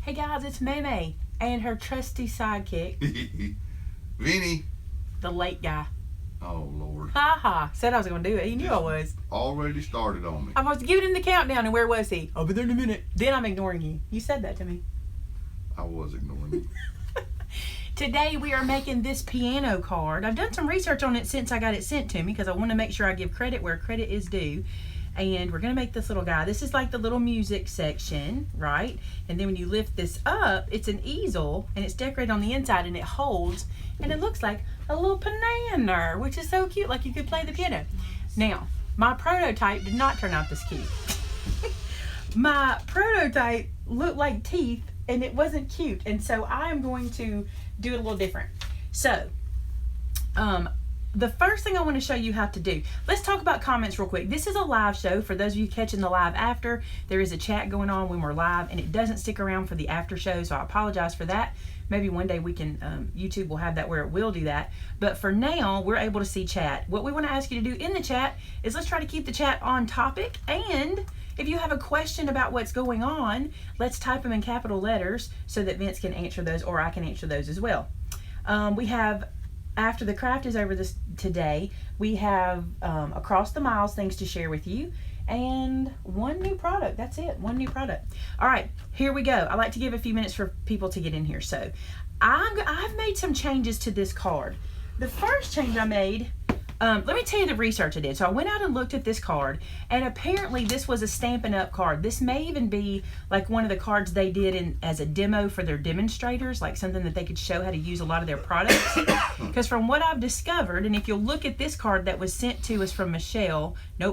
Hey guys, it's Maymay and her trusty sidekick, Vinny. the late guy. Oh, Lord. Ha ha. Said I was going to do it. He knew I was. Already started on me. I was giving him the countdown, and where was he? I'll be there in a minute. Then I'm ignoring you. You said that to me. I was ignoring you. Today we are making this piano card. I've done some research on it since I got it sent to me because I want to make sure I give credit where credit is due. And we're going to make this little guy. This is like the little music section, right? And then when you lift this up, it's an easel, and it's decorated on the inside, and it holds, and it looks like a little piano, which is so cute, like you could play the piano. Now, my prototype did not turn out this cute. My prototype looked like teeth, and it wasn't cute, and so I am going to do it a little different. So, the first thing I want to show you how to do, let's talk about comments real quick. This is a live show. For those of you catching the live after, there is a chat going on when we're live, and it doesn't stick around for the after show, so I apologize for that. Maybe one day we can, YouTube will have that where it will do that. But for now, we're able to see chat. What we want to ask you to do in the chat is let's try to keep the chat on topic, and if you have a question about what's going on, let's type them in capital letters so that Vince can answer those, or I can answer those as well. We have, after the craft is over today, we have across the miles things to share with you, and one new product. That's it, one new product. All right, here we go. I like to give a few minutes for people to get in here. So I've made some changes to this card. The first change I made, let me tell you the research I did. So I went out and looked at this card, and apparently this was a Stampin' Up card. This may even be like one of the cards they did as a demo for their demonstrators, like something that they could show how to use a lot of their products. Because from what I've discovered, and if you'll look at this card that was sent to us from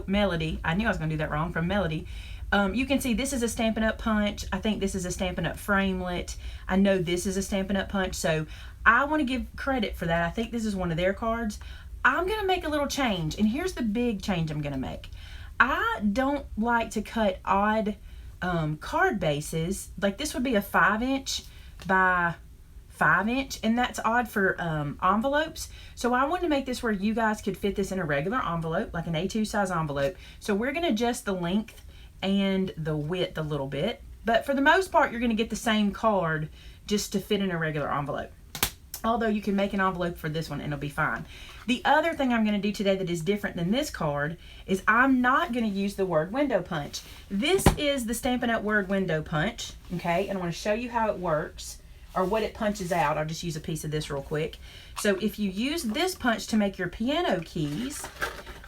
Melody, I knew I was going to do that wrong, from Melody. You can see this is a Stampin' Up punch. I think this is a Stampin' Up framelit. I know this is a Stampin' Up punch, so I want to give credit for that. I think this is one of their cards. I'm going to make a little change, and here's the big change I'm going to make. I don't like to cut odd card bases. Like this would be a 5" by 5", and that's odd for envelopes. So I wanted to make this where you guys could fit this in a regular envelope, like an A2 size envelope. So we're going to adjust the length and the width a little bit. But for the most part, you're going to get the same card just to fit in a regular envelope. Although you can make an envelope for this one and it'll be fine. The other thing I'm going to do today that is different than this card is I'm not going to use the word window punch. This is the Stampin' Up word window punch, okay? And I want to show you how it works, or what it punches out. I'll just use a piece of this real quick. So if you use this punch to make your piano keys,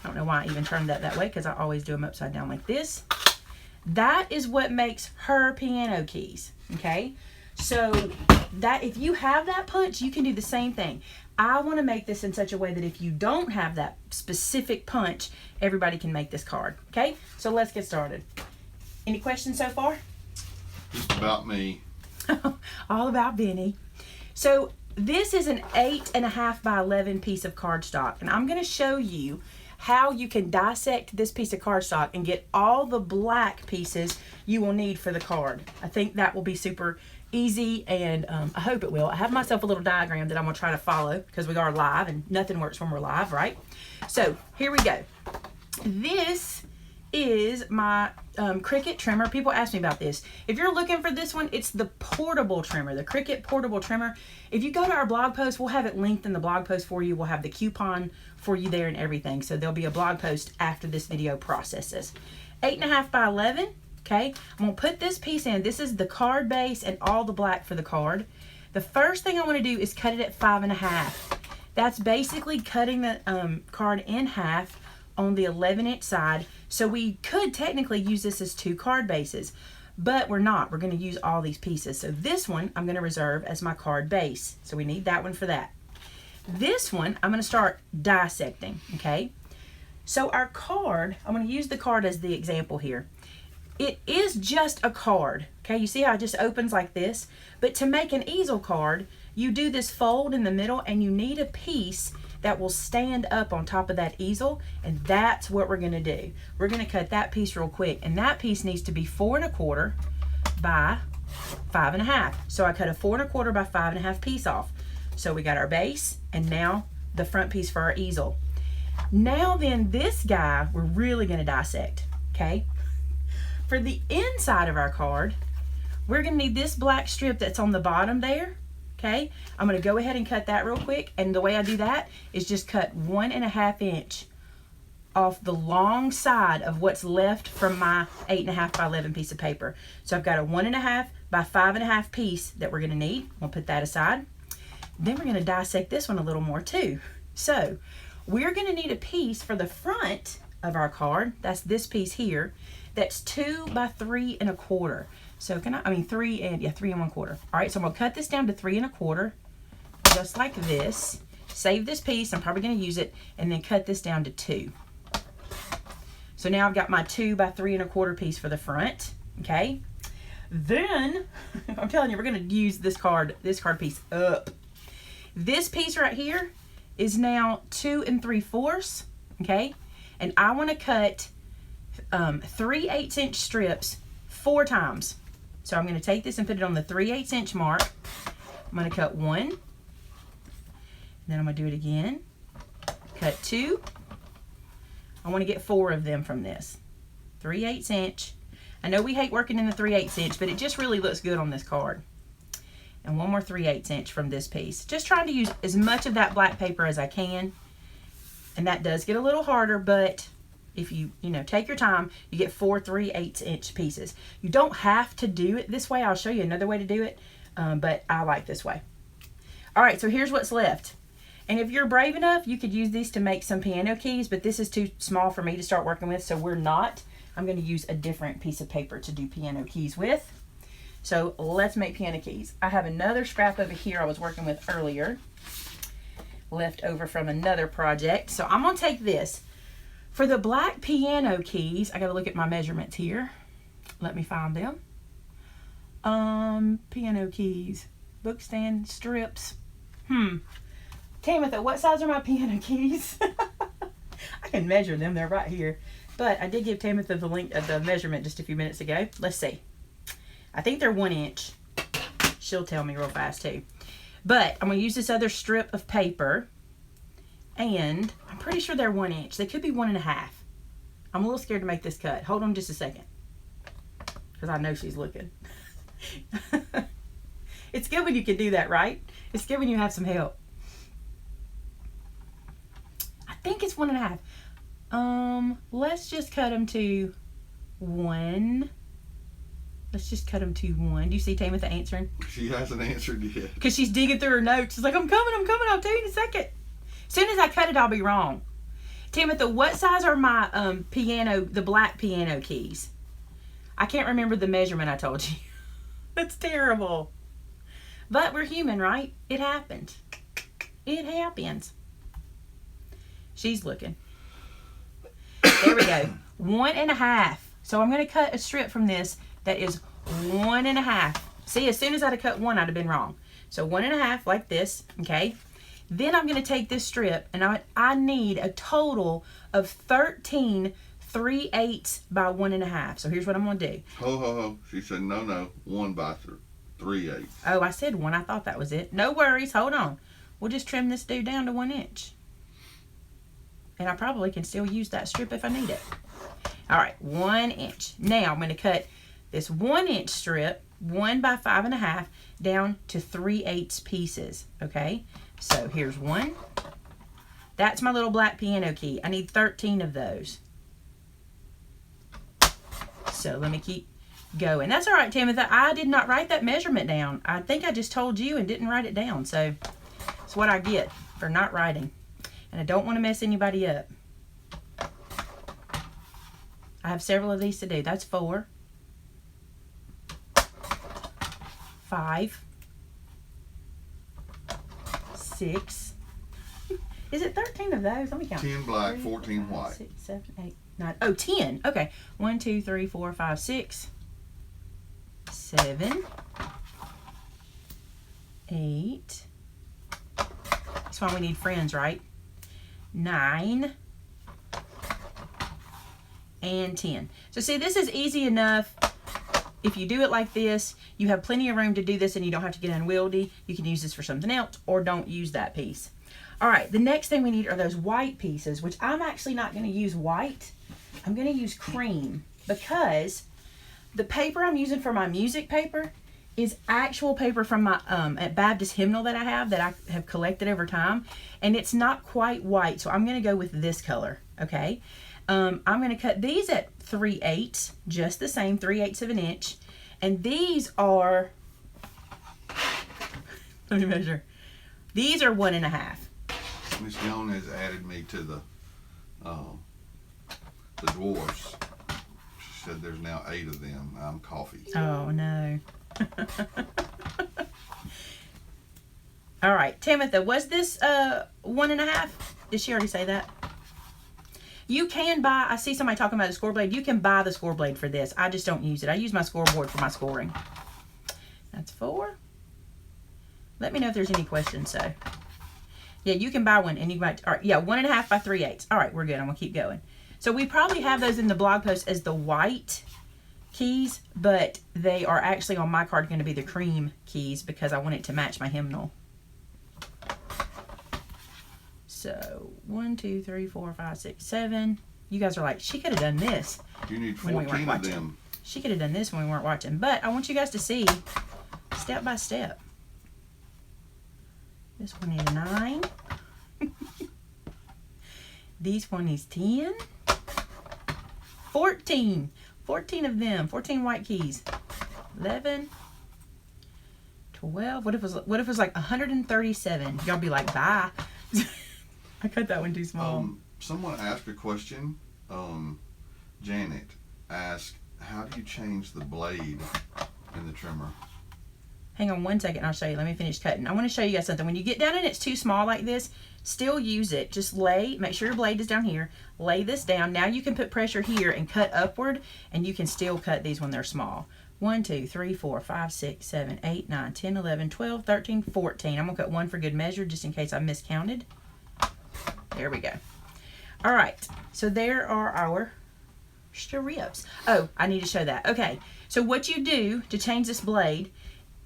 I don't know why I even turned that way because I always do them upside down like this. That is what makes her piano keys, okay? So that if you have that punch, you can do the same thing. I want to make this in such a way that if you don't have that specific punch, everybody can make this card, okay? So let's get started. Any questions so far? Just about me. All about Vinny. So this is an 8.5 by 11 piece of cardstock, and I'm going to show you how you can dissect this piece of cardstock and get all the black pieces you will need for the card. I think that will be super easy, and I hope it will. I have myself a little diagram that I'm going to try to follow because we are live, and nothing works when we're live, right? So here we go. This is my Cricut trimmer. People ask me about this. If you're looking for this one, it's the portable trimmer, the Cricut portable trimmer. If you go to our blog post, we'll have it linked in the blog post for you. We'll have the coupon for you there and everything. So there'll be a blog post after this video processes. 8.5 by 11. Okay, I'm going to put this piece in. This is the card base and all the black for the card. The first thing I want to do is cut it at 5.5. That's basically cutting the card in half on the 11" side. So we could technically use this as 2 card bases, but we're not. We're going to use all these pieces. So this one I'm going to reserve as my card base. So we need that one for that. This one I'm going to start dissecting, okay? So our card, I'm going to use the card as the example here. It is just a card, okay? You see how it just opens like this? But to make an easel card, you do this fold in the middle, and you need a piece that will stand up on top of that easel, and that's what we're gonna do. We're gonna cut that piece real quick, and that piece needs to be 4.25 by 5.5. So I cut a 4.25 by 5.5 piece off. So we got our base, and now the front piece for our easel. Now then, this guy, we're really gonna dissect, okay? For the inside of our card, we're going to need this black strip that's on the bottom there. Okay, I'm going to go ahead and cut that real quick. And the way I do that is just cut 1.5 inch off the long side of what's left from my 8.5 by 11 piece of paper. So I've got a 1.5 by 5.5 piece that we're going to need. We'll put that aside. Then we're going to dissect this one a little more too. So we're going to need a piece for the front of our card. That's this piece here. That's 2 by 3.25. So 3 and 3.25. All right, so I'm gonna cut this down to 3.25, just like this. Save this piece, I'm probably gonna use it, and then cut this down to 2. So now I've got my 2 by 3.25 piece for the front, okay? Then, I'm telling you, we're gonna use this card piece up. This piece right here is now 2 3/4, okay? And I wanna cut 3/8 inch strips 4 times. So I'm going to take this and put it on the 3/8 inch mark. I'm going to cut 1. Then I'm going to do it again. Cut 2. I want to get 4 of them from this. 3/8 inch. I know we hate working in the 3/8 inch, but it just really looks good on this card. And one more 3/8 inch from this piece. Just trying to use as much of that black paper as I can. And that does get a little harder, but if you take your time, you get 4 3/8 inch pieces. You don't have to do it this way. I'll show you another way to do it, but I like this way. All right, so here's what's left. And if you're brave enough, you could use these to make some piano keys, but this is too small for me to start working with, so we're not. I'm going to use a different piece of paper to do piano keys with. So let's make piano keys. I have another scrap over here I was working with earlier, left over from another project. So I'm going to take this. For the black piano keys, I got to look at my measurements here. Let me find them. Piano keys, book stand, strips. Tamitha, what size are my piano keys? I can measure them, they're right here. But I did give Tamitha the link of the measurement just a few minutes ago. Let's see. I think they're 1 inch. She'll tell me real fast too. But I'm going to use this other strip of paper. And I'm pretty sure they're 1 inch. They could be 1.5. I'm a little scared to make this cut. Hold on just a second. Because I know she's looking. It's good when you can do that, right? It's good when you have some help. I think it's 1.5. Let's just cut them to 1. Let's just cut them to 1. Do you see Tamitha answering? She hasn't answered yet. Because she's digging through her notes. She's like, I'm coming. I'll tell you in a second. As soon as I cut it, I'll be wrong. Tamitha, what size are my the black piano keys? I can't remember the measurement I told you. That's terrible. But we're human, right? It happened. It happens. She's looking. There we go. 1.5. So I'm going to cut a strip from this that is 1.5. See, as soon as I'd have cut 1, I'd have been wrong. So 1.5 like this, okay? Then I'm going to take this strip, and I need a total of 13 3/8 by 1.5. So here's what I'm going to do. Ho. She said no. 1 by 3/8. Oh, I said 1. I thought that was it. No worries. Hold on. We'll just trim this dude down to 1 inch. And I probably can still use that strip if I need it. All right, 1 inch. Now I'm going to cut this 1 inch strip, 1 by 5.5, down to 3/8 pieces, okay? So here's 1. That's my little black piano key. I need 13 of those. So let me keep going. That's all right, Tamitha. I did not write that measurement down. I think I just told you and didn't write it down. So that's what I get for not writing. And I don't want to mess anybody up. I have several of these to do. That's 4. 5. 6. Is it 13 of those? Let me count. 10 black, 3, 14 4, 5, white. 6, 7, 8, 9. Oh, 10. Okay. 1, 2, 3, 4, 5, 6, 7, 8. That's why we need friends, right? 9 and 10. So see, this is easy enough. If you do it like this, you have plenty of room to do this and you don't have to get unwieldy. You can use this for something else or don't use that piece. All right, the next thing we need are those white pieces, which I'm actually not going to use white. I'm going to use cream because The paper I'm using for my music paper is actual paper from my at Baptist hymnal that I have collected over time, and it's not quite white, so I'm going to go with this color. Okay, I'm going to cut these at 3/8, just the same, 3/8 of an inch, and these are, let me measure. These are 1.5. Miss Joan has added me to the dwarfs. She said there's now 8 of them. I'm coffee. Oh no. All right, Tamitha, was this 1.5? Did she already say that? You can buy, I see somebody talking about a score blade. You can buy the score blade for this. I just don't use it. I use my scoreboard for my scoring. That's 4. Let me know if there's any questions. So yeah, you can buy one, and you might, all right, yeah, 1.5 by 3/8. All right, we're good. I'm gonna keep going. So we probably have those in the blog post as the white keys, but they are actually on my card going to be the cream keys because I want it to match my hymnal. So 1, 2, 3, 4, 5, 6, 7. You guys are like, she could have done this. You need when we 14 weren't of watching. them. She could have done this when we weren't watching, but I want you guys to see step by step. This one is 9. These one is 10. 14. 14 of them. 14 white keys. 11. 12. What if it was like 137? Y'all be like, bye. I cut that one too small. Someone asked a question. Janet asked, how do you change the blade in the trimmer? Hang on one second, I'll show you. Let me finish cutting. I want to show you guys something. When you get down and it's too small like this, still use it. Just make sure your blade is down here. Lay this down. Now you can put pressure here and cut upward, and you can still cut these when they're small. 1, 2, 3, 4, 5, 6, 7, 8, 9, 10, 11, 12, 13, 14. I'm going to cut one for good measure just in case I miscounted. There we go. All right, so there are our strips. Oh, I need to show that. Okay, so what you do to change this blade,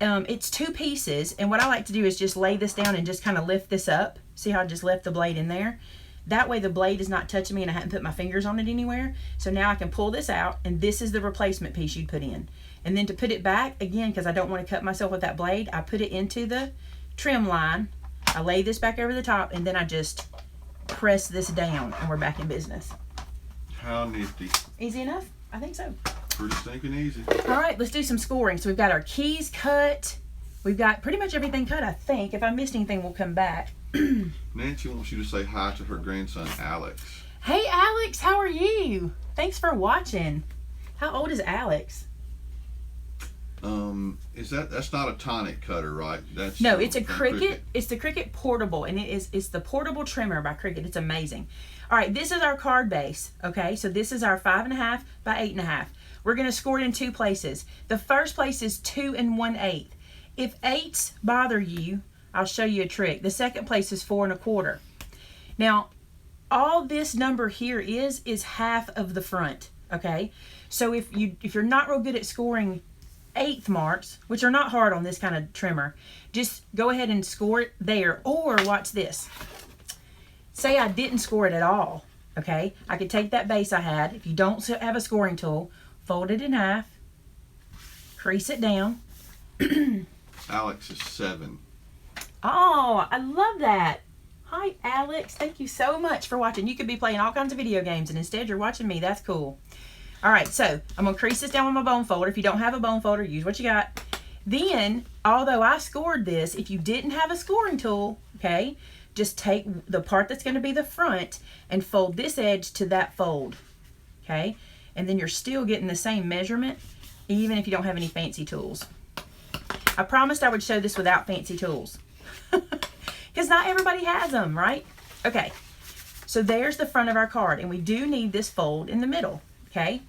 it's 2 pieces, and what I like to do is just lay this down and just kind of lift this up. See how I just left the blade in there? That way the blade is not touching me and I haven't put my fingers on it anywhere. So now I can pull this out, and this is the replacement piece you'd put in. And then to put it back, again, because I don't want to cut myself with that blade, I put it into the trim line. I lay this back over the top, and then I just press this down, and we're back in business. How nifty. Easy enough? I think so. Pretty stinking easy. All right, let's do some scoring. So we've got our keys cut. We've got pretty much everything cut, I think. If I missed anything, we'll come back. Nancy wants you to say hi to her grandson, Alex. Hey, Alex, how are you? Thanks for watching. How old is Alex? That's not a tonic cutter, right? That's No, it's a Cricut. It's the Cricut Portable, and it's the portable trimmer by Cricut. It's amazing. All right, this is our card base. Okay, so this is our 5.5 by 8.5. We're going to score it in 2 places. The first place is 2 1/8. If 8s bother you, I'll show you a trick. The second place is 4 1/4. Now, all this number here is half of the front. Okay, so if you're not real good at scoring 1/8 marks, which are not hard on this kind of trimmer, just go ahead and score it there. Or watch this. Say I didn't score it at all. Okay, I could take that base I had. If you don't have a scoring tool, fold it in half, crease it down. Alex is 7. Oh, I love that. Hi, Alex. Thank you so much for watching. You could be playing all kinds of video games, and instead you're watching me. That's cool. All right, so I'm going to crease this down with my bone folder. If you don't have a bone folder, use what you got. Then, although I scored this, if you didn't have a scoring tool, okay, just take the part that's going to be the front and fold this edge to that fold, okay? And then you're still getting the same measurement, even if you don't have any fancy tools. I promised I would show this without fancy tools. Because not everybody has them, right? Okay, so there's the front of our card, and we do need this fold in the middle, okay?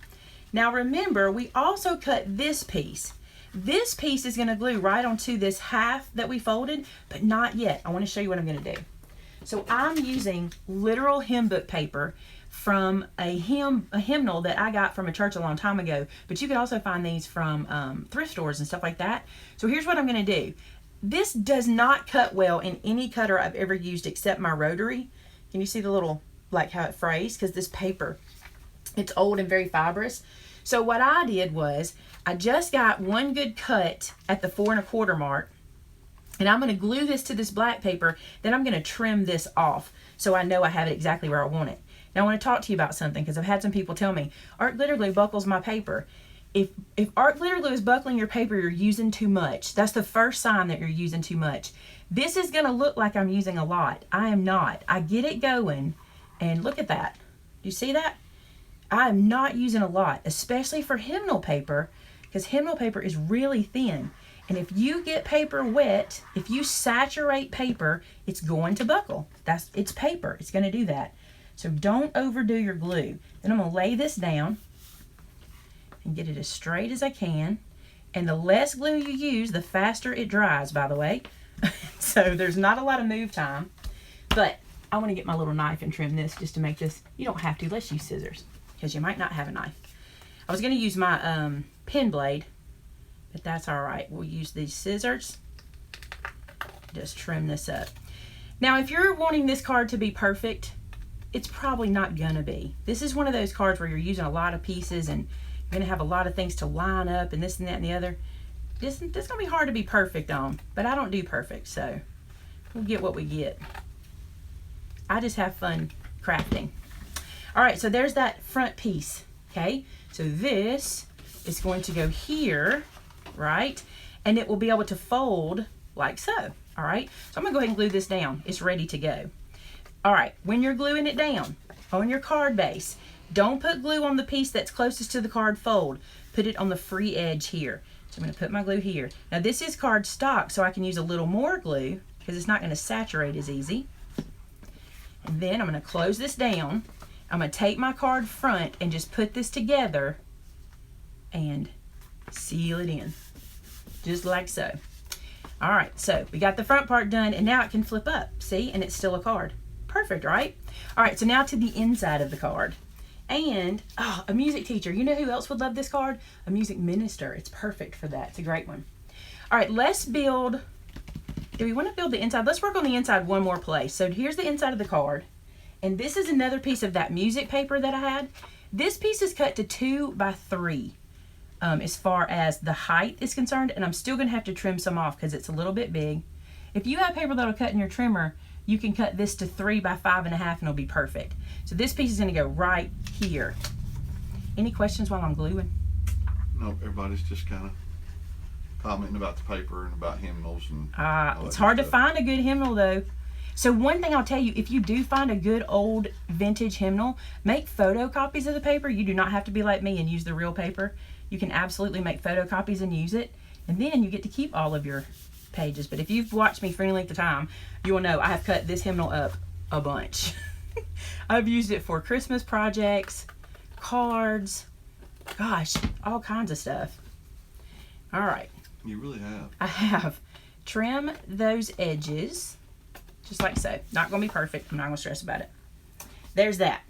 Now remember, we also cut this piece. This piece is going to glue right onto this half that we folded, but not yet. I want to show you what I'm going to do. So I'm using literal hymn book paper from a hymnal that I got from a church a long time ago, but you can also find these from thrift stores and stuff like that. So here's what I'm going to do. This does not cut well in any cutter I've ever used except my rotary. Can you see the little, like how it frays? Because this paper, it's old and very fibrous. So what I did was, I just got one good cut at the 4 1/4 mark, and I'm going to glue this to this black paper, then I'm going to trim this off so I know I have it exactly where I want it. Now I want to talk to you about something, because I've had some people tell me, art glitter glue buckles my paper. If art glitter glue is buckling your paper, you're using too much. That's the first sign that you're using too much. This is going to look like I'm using a lot. I am not. I get it going, and look at that. Do you see that? I am not using a lot, especially for hymnal paper, because hymnal paper is really thin. And if you get paper wet, if you saturate paper, it's going to buckle. It's paper. It's going to do that. So don't overdo your glue. Then I'm going to lay this down and get it as straight as I can. And the less glue you use, the faster it dries, by the way. So there's not a lot of move time. But I want to get my little knife and trim this just to make this. You don't have to. Let's use scissors, because you might not have a knife. I was going to use my pen blade, but that's all right. We'll use these scissors. Just trim this up. Now, if you're wanting this card to be perfect, it's probably not going to be. This is one of those cards where you're using a lot of pieces and you're going to have a lot of things to line up and this and that and the other. This going to be hard to be perfect on, but I don't do perfect, so we'll get what we get. I just have fun crafting. All right, so there's that front piece, okay? So this is going to go here, right? And it will be able to fold like so, all right? So I'm gonna go ahead and glue this down. It's ready to go. All right, when you're gluing it down on your card base, don't put glue on the piece that's closest to the card fold. Put it on the free edge here. So I'm gonna put my glue here. Now this is card stock, so I can use a little more glue because it's not gonna saturate as easy. And then I'm gonna close this down. I'm gonna take my card front and just put this together and seal it in, just like so. All right, so we got the front part done, and now it can flip up, see? And it's still a card. Perfect, right? All right, so now to the inside of the card. And, a music teacher. You know who else would love this card? A music minister. It's perfect for that. It's a great one. All right, let's build. Do we want to build the inside? Let's work on the inside one more place. So here's the inside of the card. And this is another piece of that music paper that I had. This piece is cut to 2 by 3 as far as the height is concerned. And I'm still going to have to trim some off because it's a little bit big. If you have paper that'll cut in your trimmer, you can cut this to 3 by 5.5 and it'll be perfect. So this piece is going to go right here. Any questions while I'm gluing? No, everybody's just kind of commenting about the paper and about hymnals. And it's hard to find a good hymnal though. So one thing I'll tell you, if you do find a good old vintage hymnal, make photocopies of the paper. You do not have to be like me and use the real paper. You can absolutely make photocopies and use it. And then you get to keep all of your pages. But if you've watched me for any length of time, you will know I have cut this hymnal up a bunch. I've used it for Christmas projects, cards, gosh, all kinds of stuff. All right. You really have. I have. Trim those edges. Just like so. Not going to be perfect. I'm not going to stress about it. There's that.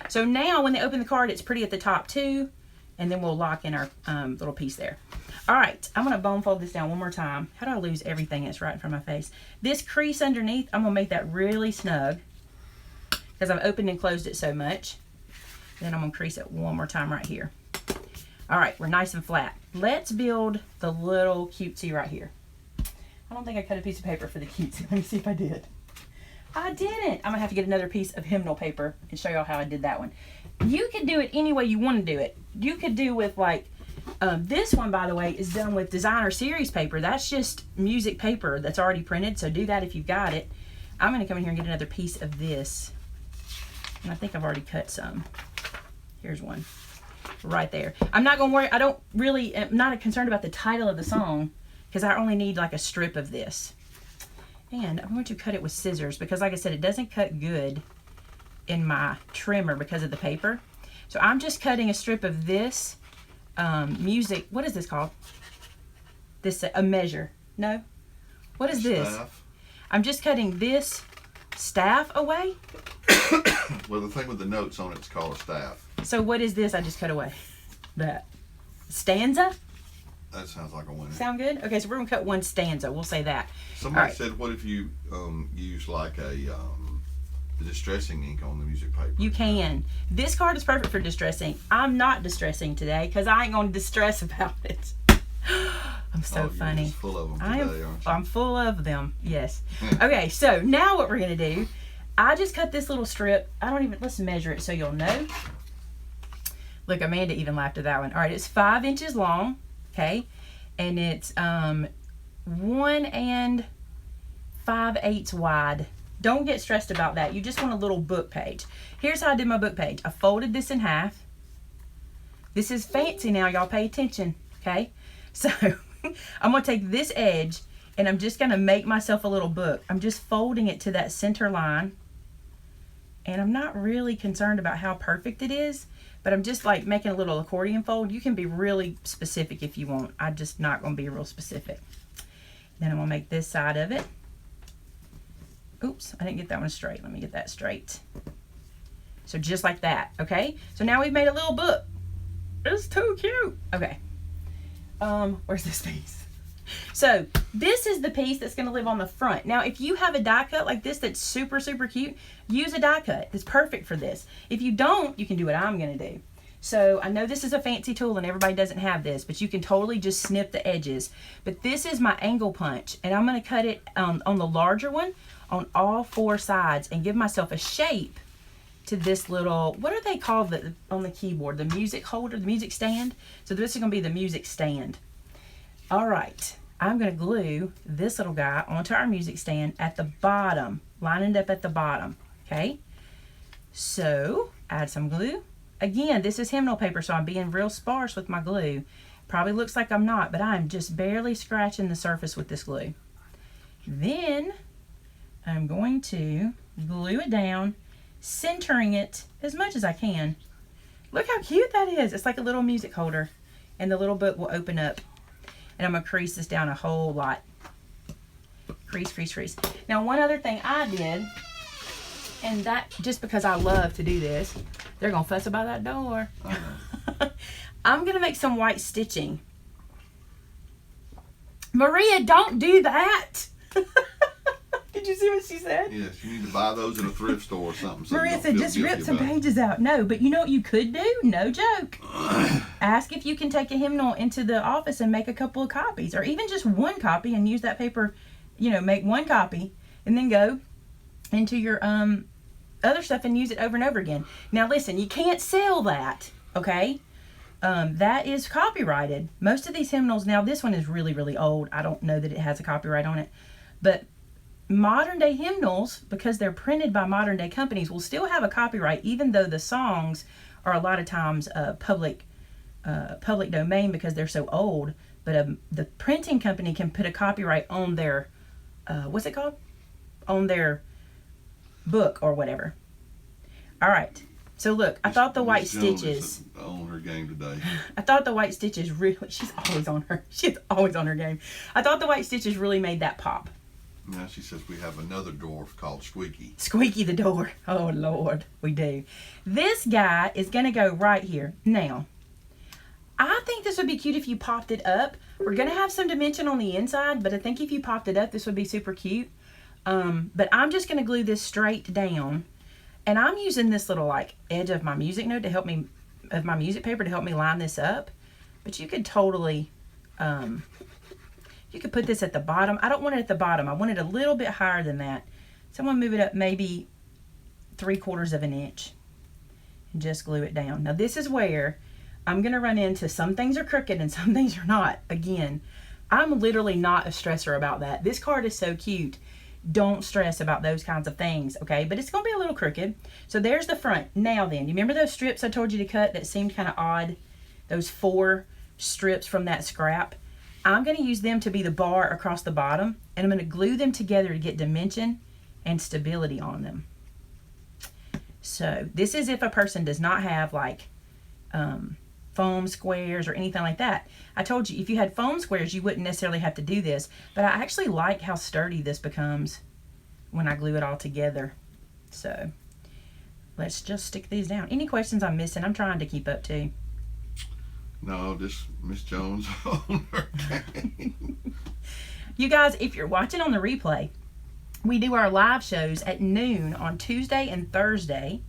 So now when they open the card, it's pretty at the top too. And then we'll lock in our little piece there. All right. I'm going to bone fold this down one more time. How do I lose everything that's right in front of my face? This crease underneath, I'm going to make that really snug because I've opened and closed it so much. Then I'm going to crease it one more time right here. All right. We're nice and flat. Let's build the little cutesy right here. I don't think I cut a piece of paper for the cutesy. Let me see if I did. I didn't. I'm going to have to get another piece of hymnal paper and show y'all how I did that one. You could do it any way you want to do it. You could do with like, this one, by the way, is done with designer series paper. That's just music paper that's already printed. So do that if you've got it. I'm going to come in here and get another piece of this. And I think I've already cut some. Here's one right there. I'm not going to worry. I'm not concerned about the title of the song, because I only need like a strip of this. And I'm going to cut it with scissors because, like I said, it doesn't cut good in my trimmer because of the paper. So I'm just cutting a strip of this music. What is this called? This, a measure. No? What is this? Staff. I'm just cutting this staff away. Well, the thing with the notes on it's called a staff. So what is this I just cut away? That stanza? That sounds like a winner. Sound good? Okay, so we're going to cut one stanza. We'll say that. Somebody right. said, what if you use like a the distressing ink on the music paper. You can. This card is perfect for distressing. I'm not distressing today because I ain't going to distress about it. I'm so funny. You're just full of them today, aren't you? I'm full of them, yes. Okay, so now what we're going to do, I just cut this little strip. Let's measure it so you'll know. Look, Amanda even laughed at that one. All right, it's 5 inches long, okay? And it's 1 5/8 wide. Don't get stressed about that. You just want a little book page. Here's how I did my book page. I folded this in half. This is fancy now, y'all pay attention, okay? So I'm going to take this edge and I'm just going to make myself a little book. I'm just folding it to that center line. And I'm not really concerned about how perfect it is, but I'm just like making a little accordion fold. You can be really specific if you want. I'm just not going to be real specific. Then I'm going to make this side of it. Oops, I didn't get that one straight. Let me get that straight. So just like that, okay? So now we've made a little book. It's too cute. Okay. Where's this piece? So this is the piece that's going to live on the front. Now, if you have a die cut like this that's super, super cute, use a die cut. It's perfect for this. If you don't, you can do what I'm going to do. So I know this is a fancy tool and everybody doesn't have this, but you can totally just snip the edges. But this is my angle punch, and I'm going to cut it on the larger one on all 4 sides and give myself a shape to this little, what are they called on the keyboard? The music holder, the music stand? So this is going to be the music stand. All right, I'm going to glue this little guy onto our music stand at the bottom, lining it up at the bottom, okay? So, add some glue. Again, this is hymnal paper, so I'm being real sparse with my glue. Probably looks like I'm not, but I'm just barely scratching the surface with this glue. Then, I'm going to glue it down, centering it as much as I can. Look how cute that is. It's like a little music holder, and the little book will open up. And I'm going to crease this down a whole lot. Crease, crease, crease. Now, one other thing I did, and that just because I love to do this, they're going to fuss about that door. I'm going to make some white stitching. Maria, don't do that. Did you see what she said? Yes, you need to buy those at a thrift store or something. So Maria said, just rip some pages out. No, but you know what you could do? No joke. Ask if you can take a hymnal into the office and make a couple of copies, or even just one copy and use that paper, make one copy and then go into your other stuff and use it over and over again. Now listen, you can't sell that, okay? That is copyrighted. Most of these hymnals, now this one is really, really old. I don't know that it has a copyright on it, but modern day hymnals, because they're printed by modern day companies, will still have a copyright, even though the songs are a lot of times public domain because they're so old. But the printing company can put a copyright on their what's it called? On their book or whatever. All right. So look, I thought the white stitches on her game today. I thought the white stitches really. She's always on her game. I thought the white stitches really made that pop. Now she says we have another dwarf called Squeaky. Squeaky the door. Oh, Lord, we do. This guy is going to go right here. Now, I think this would be cute if you popped it up. We're going to have some dimension on the inside, but I think if you popped it up, this would be super cute. But I'm just going to glue this straight down. And I'm using this little, edge of my music note to help me, of my music paper to help me line this up. But you could totally... you could put this at the bottom. I don't want it at the bottom. I want it a little bit higher than that. So I'm going to move it up maybe 3/4 of an inch and just glue it down. Now this is where I'm going to run into some things are crooked and some things are not. Again, I'm literally not a stressor about that. This card is so cute. Don't stress about those kinds of things, okay? But it's going to be a little crooked. So there's the front. Now then, you remember those strips I told you to cut that seemed kind of odd? Those 4 strips from that scrap? I'm going to use them to be the bar across the bottom, and I'm going to glue them together to get dimension and stability on them. So this is if a person does not have foam squares or anything like that. I told you if you had foam squares, you wouldn't necessarily have to do this, but I actually like how sturdy this becomes when I glue it all together. So let's just stick these down. Any questions I'm missing? I'm trying to keep up too. No, just Miss Jones on her game. You guys, if you're watching on the replay, We do our live shows at noon on Tuesday and Thursday.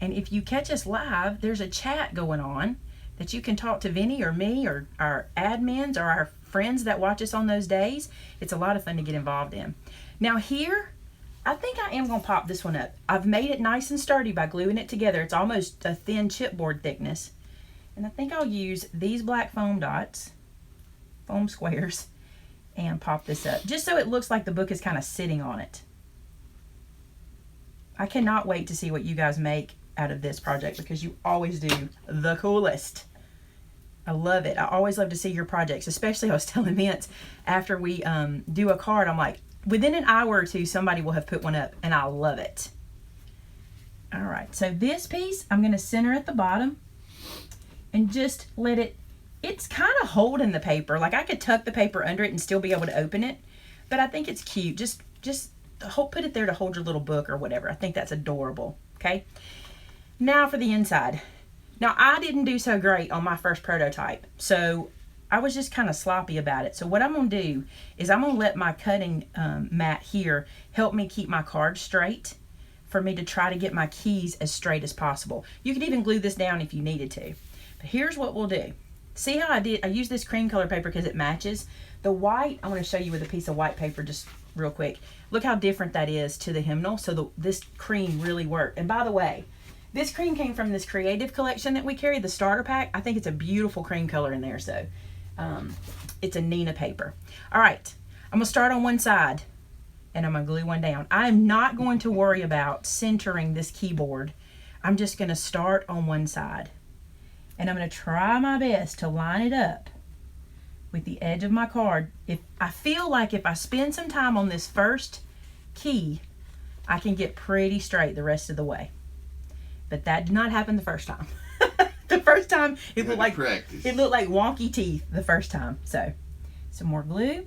And if you catch us live, there's a chat going on that you can talk to Vinny or me or our admins or our friends that watch us on those days. It's a lot of fun to get involved in. Now here, I think I am going to pop this one up. I've made it nice and sturdy by gluing it together. It's almost a thin chipboard thickness. And I think I'll use these black foam dots, foam squares, and pop this up. Just so it looks like the book is kind of sitting on it. I cannot wait to see what you guys make out of this project because you always do the coolest. I love it. I always love to see your projects, especially I was telling Vince after we do a card, I'm like, within an hour or two, somebody will have put one up, and I love it. All right, so this piece, I'm going to center at the bottom and just let it, it's kind of holding the paper. Like I could tuck the paper under it and still be able to open it, but I think it's cute. Just put it there to hold your little book or whatever. I think that's adorable, okay? Now for the inside. Now I didn't do so great on my first prototype, so I was just kind of sloppy about it. So what I'm going to do is I'm going to let my cutting mat here help me keep my card straight for me to try to get my keys as straight as possible. You could even glue this down if you needed to. But here's what we'll do. See how I did? I used this cream color paper because it matches. The white, I want to show you with a piece of white paper just real quick. Look how different that is to the hymnal. So this cream really worked. And by the way, this cream came from this creative collection that we carry, the starter pack. I think it's a beautiful cream color in there. So it's a Nina paper. All right, I'm gonna start on one side and I'm gonna glue one down. I'm not going to worry about centering this keyboard. I'm just gonna start on one side and I'm gonna try my best to line it up with the edge of my card. If I feel like if I spend some time on this first key, I can get pretty straight the rest of the way. But that did not happen the first time. The first time it looked like wonky teeth the first time. So some more glue.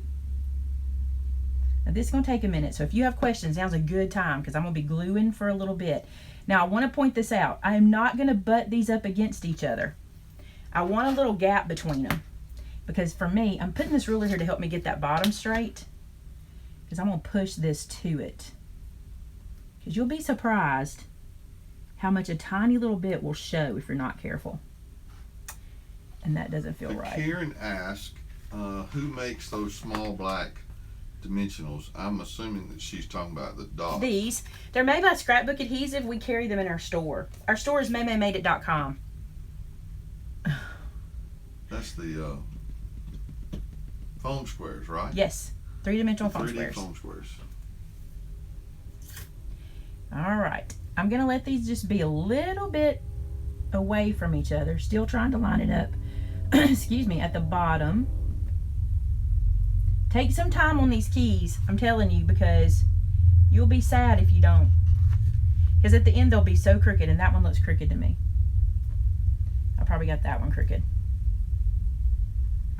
Now this is going to take a minute. So if you have questions, now's a good time because I'm going to be gluing for a little bit. Now I want to point this out. I am not going to butt these up against each other. I want a little gap between them because for me, I'm putting this ruler here to help me get that bottom straight because I'm going to push this to it. Because you'll be surprised how much a tiny little bit will show if you're not careful. And that doesn't feel right. Karen asked, who makes those small black dimensionals? I'm assuming that she's talking about the dots. These. They're made by scrapbook adhesive. We carry them in our store. Our store is maymaymadeit.com. That's the foam squares, right? Yes. 3-dimensional foam 3D squares. foam squares. All right. I'm going to let these just be a little bit away from each other. Still trying to line it up. Excuse me, at the bottom. Take some time on these keys, I'm telling you, because you'll be sad if you don't. Because at the end they'll be so crooked, and that one looks crooked to me. I probably got that one crooked.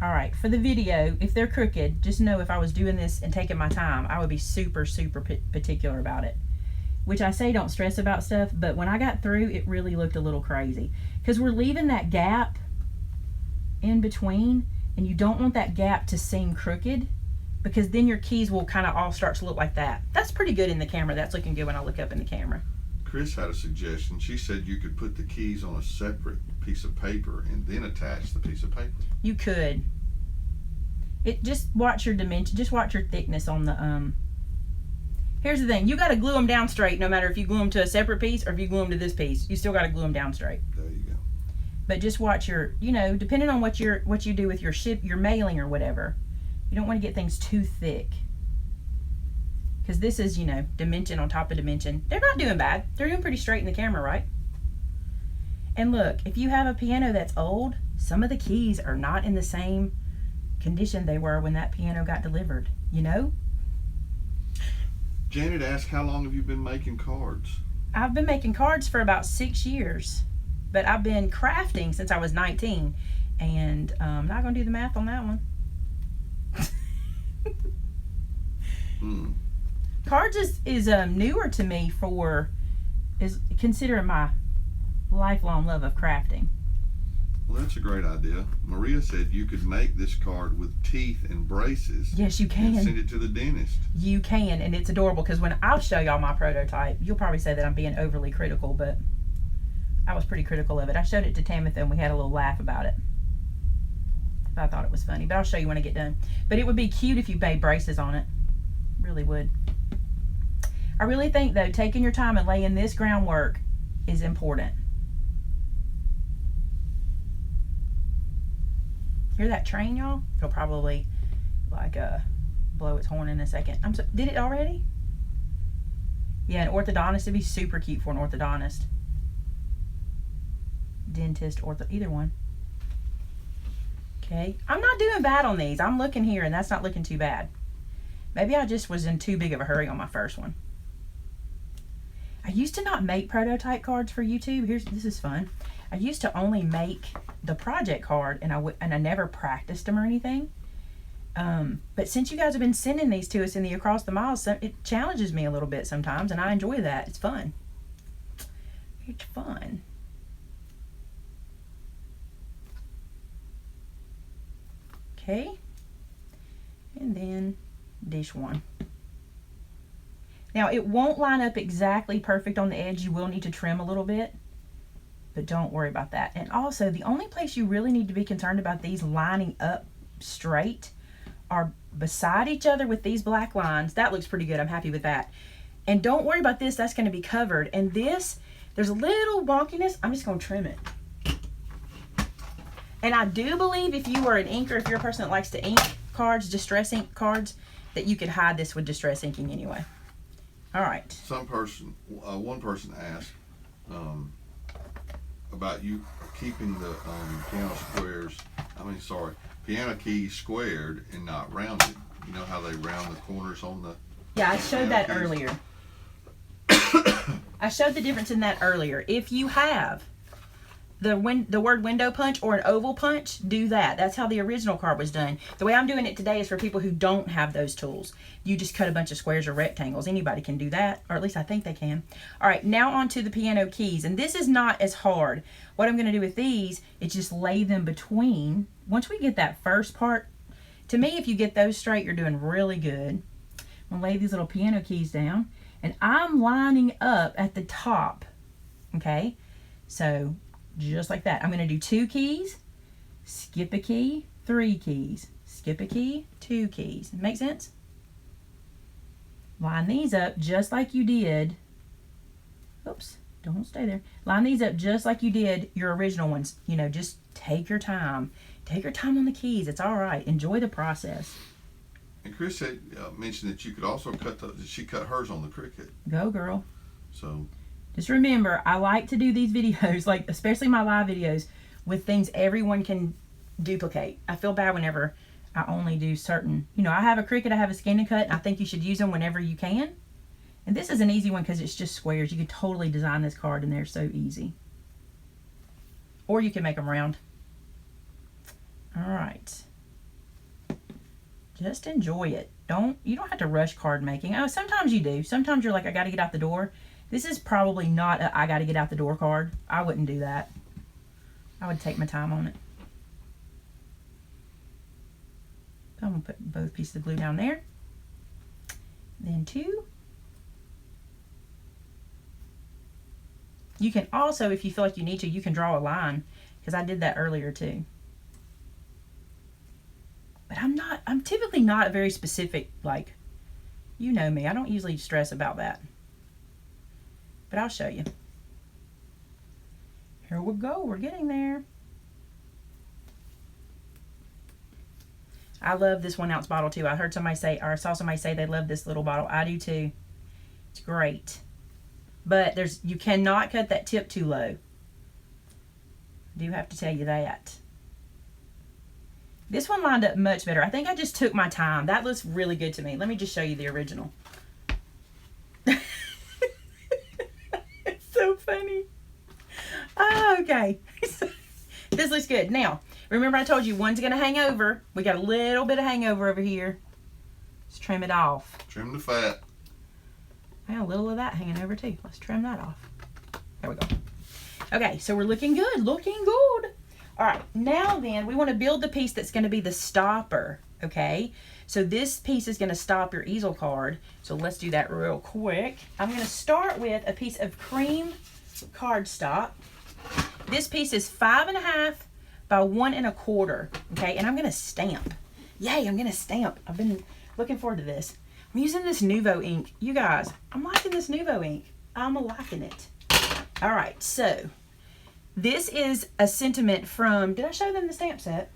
All right, for the video, if they're crooked, just know if I was doing this and taking my time, I would be super, super particular about it. Which I say don't stress about stuff, but when I got through, it really looked a little crazy. Because we're leaving that gap in between, and you don't want that gap to seem crooked, because then your keys will kind of all start to look like that. That's pretty good in the camera. That's looking good when I look up in the camera. Chris had a suggestion. She said you could put the keys on a separate piece of paper and then attach the piece of paper. You could. Just watch your dimension. Just watch your thickness on the Here's the thing, you got to glue them down straight no matter if you glue them to a separate piece or if you glue them to this piece. You still got to glue them down straight. There you go. But just watch your, depending on what you do with your mailing or whatever, you don't want to get things too thick. Because this is, dimension on top of dimension. They're not doing bad. They're doing pretty straight in the camera, right? And look, if you have a piano that's old, some of the keys are not in the same condition they were when that piano got delivered, Janet asked, how long have you been making cards? I've been making cards for about 6 years, but I've been crafting since I was 19, and I'm not going to do the math on that one. Cards is newer to me considering my lifelong love of crafting. Well, that's a great idea. Maria said you could make this card with teeth and braces. Yes, you can. And send it to the dentist. You can, and it's adorable because when I'll show y'all my prototype, you'll probably say that I'm being overly critical, but I was pretty critical of it. I showed it to Tamitha and we had a little laugh about it. I thought it was funny, but I'll show you when I get done. But it would be cute if you made braces on it. Really would. I really think, though, taking your time and laying this groundwork is important. Hear that train, y'all? It'll probably like blow its horn in a second. Did it already? Yeah, an orthodontist would be super cute for an orthodontist. Dentist, either one. Okay, I'm not doing bad on these. I'm looking here and that's not looking too bad. Maybe I just was in too big of a hurry on my first one. I used to not make prototype cards for YouTube. This is fun. I used to only make the project card and I never practiced them or anything. But since you guys have been sending these to us in the Across the Miles, it challenges me a little bit sometimes and I enjoy that. It's fun. It's fun. Okay. And then dish one. Now it won't line up exactly perfect on the edge. You will need to trim a little bit, but don't worry about that. And also the only place you really need to be concerned about these lining up straight are beside each other with these black lines. That looks pretty good. I'm happy with that. And don't worry about this. That's going to be covered. And this, there's a little wonkiness. I'm just going to trim it. And I do believe if you are an inker, if you're a person that likes to ink cards, distress ink cards, that you could hide this with distress inking anyway. All right. One person asked about you keeping the piano keys squared and not rounded. You know how they round the corners on the... Yeah, I showed that earlier. I showed the difference in that earlier. If you have the word window punch or an oval punch, do that. That's how the original card was done. The way I'm doing it today is for people who don't have those tools. You just cut a bunch of squares or rectangles. Anybody can do that, or at least I think they can. All right, now on to the piano keys, and this is not as hard. What I'm going to do with these is just lay them between. Once we get that first part, to me, if you get those straight, you're doing really good. I'm going to lay these little piano keys down, and I'm lining up at the top, okay? So just like that. I'm going to do 2 keys, skip a key, 3 keys, skip a key, 2 keys. Make sense? Line these up just like you did. Oops, don't stay there. Line these up just like you did your original ones. You know, just take your time. Take your time on the keys. It's all right. Enjoy the process. And Chris said, mentioned that you could also she cut hers on the Cricut. Go, girl. So just remember, I like to do these videos, like especially my live videos, with things everyone can duplicate. I feel bad whenever I only do certain, I have a Cricut, I have a Scan and Cut, and I think you should use them whenever you can. And this is an easy one because it's just squares. You could totally design this card and they're so easy. Or you can make them round. All right. Just enjoy it. You don't have to rush card making. Oh, sometimes you do. Sometimes you're like, I got to get out the door. This is probably not a I got to get out the door card. I wouldn't do that. I would take my time on it. I'm going to put both pieces of glue down there. Then 2. You can also, if you feel like you need to, you can draw a line, because I did that earlier too. But I'm typically not very specific, like, you know me. I don't usually stress about that. But I'll show you. Here we go. We're getting there. I love this 1 ounce bottle too. I heard somebody say, or I saw somebody say they love this little bottle. I do too. It's great. But you cannot cut that tip too low. I do have to tell you that. This one lined up much better. I think I just took my time. That looks really good to me. Let me just show you the original. It's so funny. Oh, okay. This looks good. Now, remember I told you one's going to hang over. We got a little bit of hangover over here. Let's trim it off. Trim the fat. I got a little of that hanging over too. Let's trim that off. There we go. Okay, so we're looking good. Looking good. All right, now then, we want to build the piece that's going to be the stopper, okay? So this piece is going to stop your easel card. So let's do that real quick. I'm going to start with a piece of cream cardstock. This piece is 5.5 by 1 1/4, okay? And I'm going to stamp. Yay, I'm going to stamp. I've been looking forward to this. I'm using this Nuvo ink. You guys, I'm liking this Nuvo ink. I'm liking it. All right, so this is a sentiment from, did I show them the stamp set?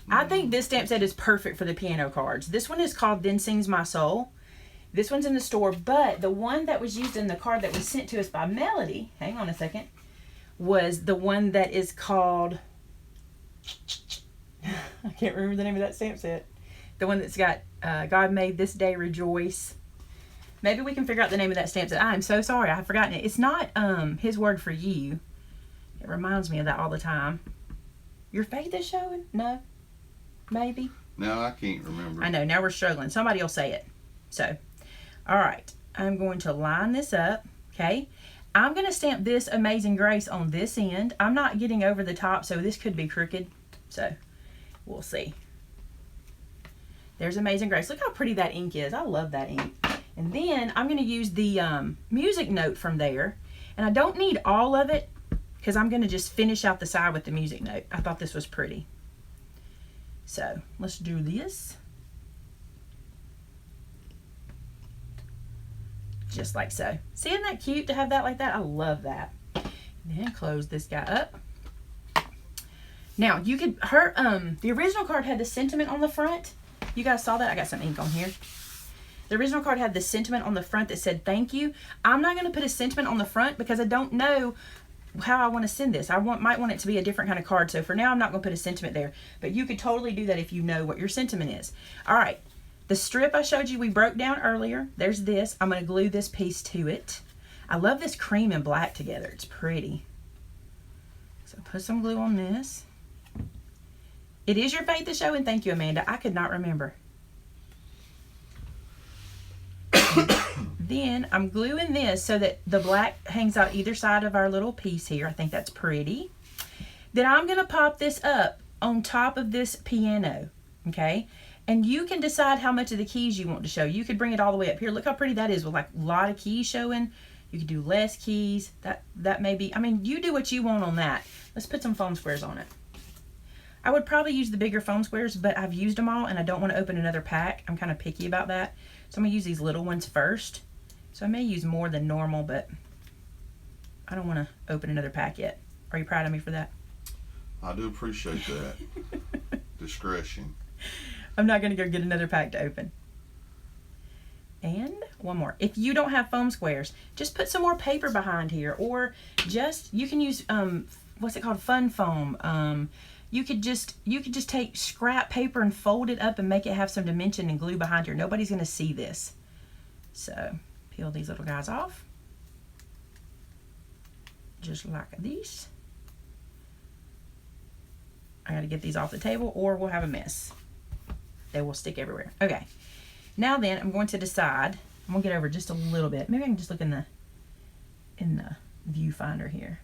I think this stamp set is perfect for the piano cards. This one is called Then Sings My Soul. This one's in the store, but the one that was used in the card that was sent to us by Melody, hang on a second, was the one that is called, I can't remember the name of that stamp set. The one that's got God Made This Day Rejoice. Maybe we can figure out the name of that stamp set. I'm so sorry, I've forgotten it. It's not His Word for You. It reminds me of that all the time. Your faith is showing? No? Maybe? No, I can't remember. I know, now we're struggling. Somebody will say it. So, all right. I'm going to line this up, okay? I'm going to stamp this Amazing Grace on this end. I'm not getting over the top, so this could be crooked. So, we'll see. There's Amazing Grace. Look how pretty that ink is. I love that ink. And then I'm going to use the music note from there. And I don't need all of it because I'm going to just finish out the side with the music note. I thought this was pretty. So let's do this. Just like so. See, isn't that cute to have that like that? I love that. And then close this guy up. Now you could, the original card had the sentiment on the front. You guys saw that? I got some ink on here. The original card had the sentiment on the front that said thank you. I'm not going to put a sentiment on the front because I don't know how I want to send this. Might want it to be a different kind of card. So for now, I'm not going to put a sentiment there. But you could totally do that if you know what your sentiment is. All right. The strip I showed you we broke down earlier. There's this. I'm going to glue this piece to it. I love this cream and black together. It's pretty. So put some glue on this. It is your faith to show, and thank you, Amanda. I could not remember. Then I'm gluing this so that the black hangs out either side of our little piece here. I think that's pretty. Then I'm going to pop this up on top of this piano, okay? And you can decide how much of the keys you want to show. You could bring it all the way up here. Look how pretty that is with like a lot of keys showing. You could do less keys. That may be, I mean, you do what you want on that. Let's put some foam squares on it. I would probably use the bigger foam squares, but I've used them all and I don't want to open another pack. I'm kind of picky about that. So I'm going to use these little ones first. So I may use more than normal, but I don't want to open another pack yet. Are you proud of me for that? I do appreciate that. Discretion. I'm not going to go get another pack to open. And one more. If you don't have foam squares, just put some more paper behind here. Or just, you can use, what's it called? Fun foam. You could just take scrap paper and fold it up and make it have some dimension and glue behind here. Nobody's going to see this. So peel these little guys off. Just like this. I got to get these off the table or we'll have a mess. They will stick everywhere. Okay. Now then, I'm going to decide. I'm going to get over just a little bit. Maybe I can just look in the viewfinder here.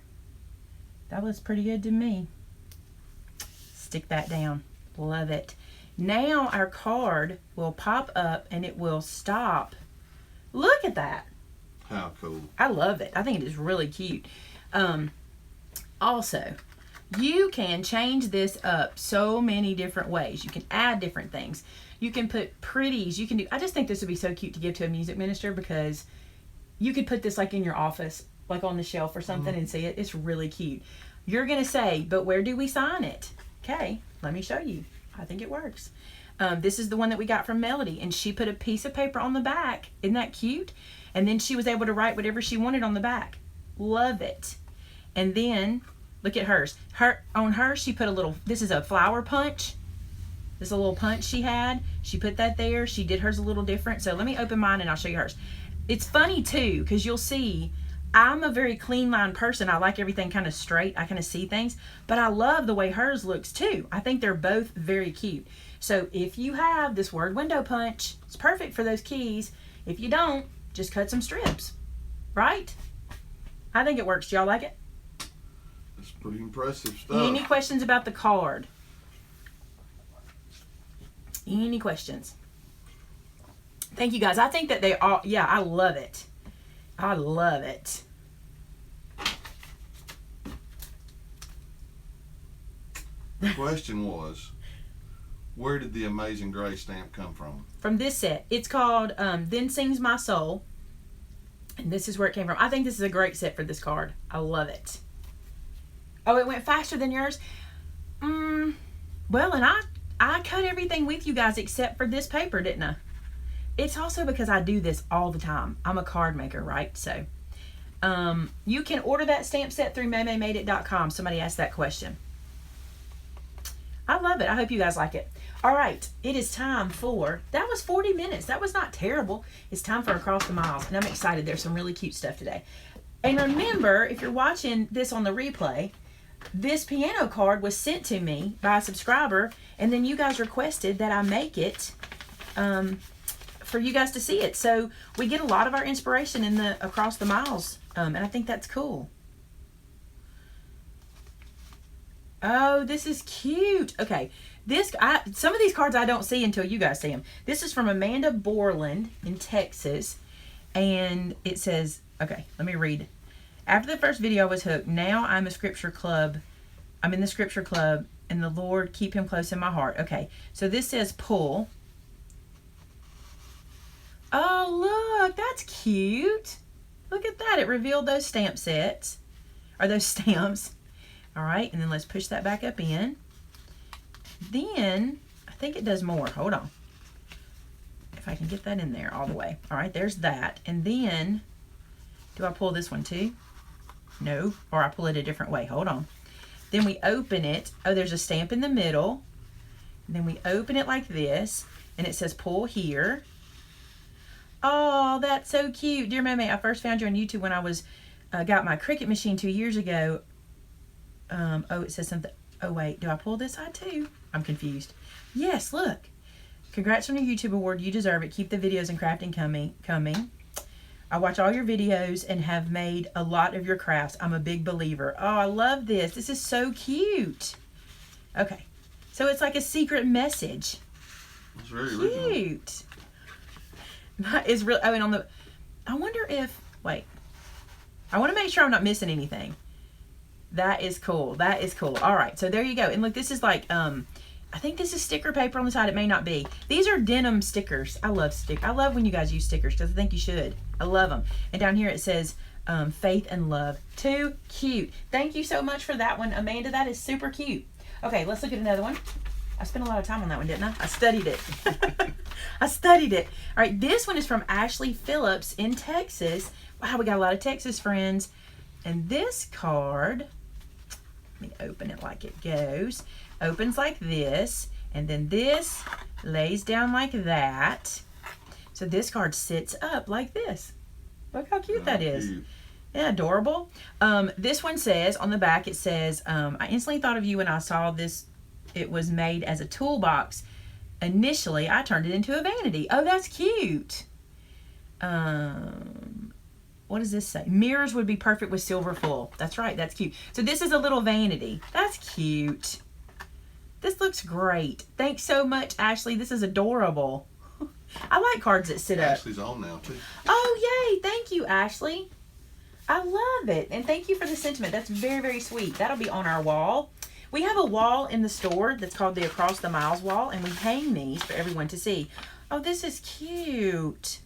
That looks pretty good to me. Stick that down. Love it. Now our card will pop up and it will stop. Look at that. How cool. I love it. I think it is really cute. Also, you can change this up so many different ways. You can add different things. You can put pretties. You can do, I just think this would be so cute to give to a music minister because you could put this like in your office, like on the shelf or something and see it. It's really cute. You're going to say, but where do we sign it? Okay, let me show you. I think it works. This is the one that we got from Melody, and she put a piece of paper on the back. Isn't that cute? And then she was able to write whatever she wanted on the back. Love it. And then, look at hers. On hers, she put a little, this is a flower punch. This is a little punch she had. She put that there. She did hers a little different. So let me open mine and I'll show you hers. It's funny too, because you'll see, I'm a very clean line person. I like everything kind of straight. I kind of see things, but I love the way hers looks too. I think they're both very cute. So if you have this word window punch, it's perfect for those keys. If you don't, just cut some strips, right? I think it works. Do y'all like it? That's pretty impressive stuff. Any questions about the card? Any questions? Thank you, guys. I think that they all, yeah, I love it. I love it. The question was, where did the Amazing Grace stamp come from? From this set. It's called Then Sings My Soul. And this is where it came from. I think this is a great set for this card. I love it. Oh, it went faster than yours? Well, and I cut everything with you guys except for this paper, didn't I? It's also because I do this all the time. I'm a card maker, right? So, you can order that stamp set through MaymayMadeIt.com. Somebody asked that question. I love it. I hope you guys like it. All right, it is time for, that was 40 minutes. That was not terrible. It's time for Across the Miles, and I'm excited. There's some really cute stuff today. And remember, if you're watching this on the replay, this piano card was sent to me by a subscriber, and then you guys requested that I make it for you guys to see it. So we get a lot of our inspiration in the Across the Miles, and I think that's cool. Oh, this is cute. Okay, some of these cards I don't see until you guys see them. This is from Amanda Borland in Texas, and it says, okay, let me read. After the first video I was hooked. Now I'm in the scripture club, and the Lord keep him close in my heart. Okay, so this says pull. Oh, look, that's cute. Look at that. It revealed those stamp sets, or those stamps. All right, and then let's push that back up in. Then, I think it does more. Hold on. If I can get that in there all the way. All right, there's that. And then, do I pull this one too? No, or I pull it a different way. Hold on. Then we open it. Oh, there's a stamp in the middle. And then we open it like this, and it says pull here. Oh, that's so cute. Dear Maymay, I first found you on YouTube when I was got my Cricut machine 2 years ago. Oh, it says something. Oh, wait. Do I pull this side too? I'm confused. Yes, look. Congrats on your YouTube award. You deserve it. Keep the videos and crafting coming. I watch all your videos and have made a lot of your crafts. I'm a big believer. Oh, I love this. This is so cute. Okay. So it's like a secret message. It's very original. Cute. That is real. Oh, and on the, I wonder if, wait. I want to make sure I'm not missing anything. That is cool. That is cool. All right. So there you go. And look, this is like, I think this is sticker paper on the side. It may not be. These are denim stickers. I love when you guys use stickers because I think you should. I love them. And down here it says faith and love. Too cute. Thank you so much for that one, Amanda. That is super cute. Okay, let's look at another one. I spent a lot of time on that one, didn't I? I studied it. I studied it. All right, this one is from Ashley Phillips in Texas. Wow, we got a lot of Texas friends. And this card, let me open it like it goes. Opens like this, and then this lays down like that. So this card sits up like this. Look how cute that is. Cute. Yeah, adorable. This one says, on the back it says, I instantly thought of you when I saw this. It was made as a toolbox. Initially, I turned it into a vanity. Oh, that's cute. What does this say? Mirrors would be perfect with silver full. That's right, that's cute. So this is a little vanity. That's cute. This looks great. Thanks so much, Ashley. This is adorable. I like cards that sit up. Ashley's on now, too. Oh, yay. Thank you, Ashley. I love it. And thank you for the sentiment. That's very, very sweet. That'll be on our wall. We have a wall in the store that's called the Across the Miles wall, and we hang these for everyone to see. Oh, this is cute.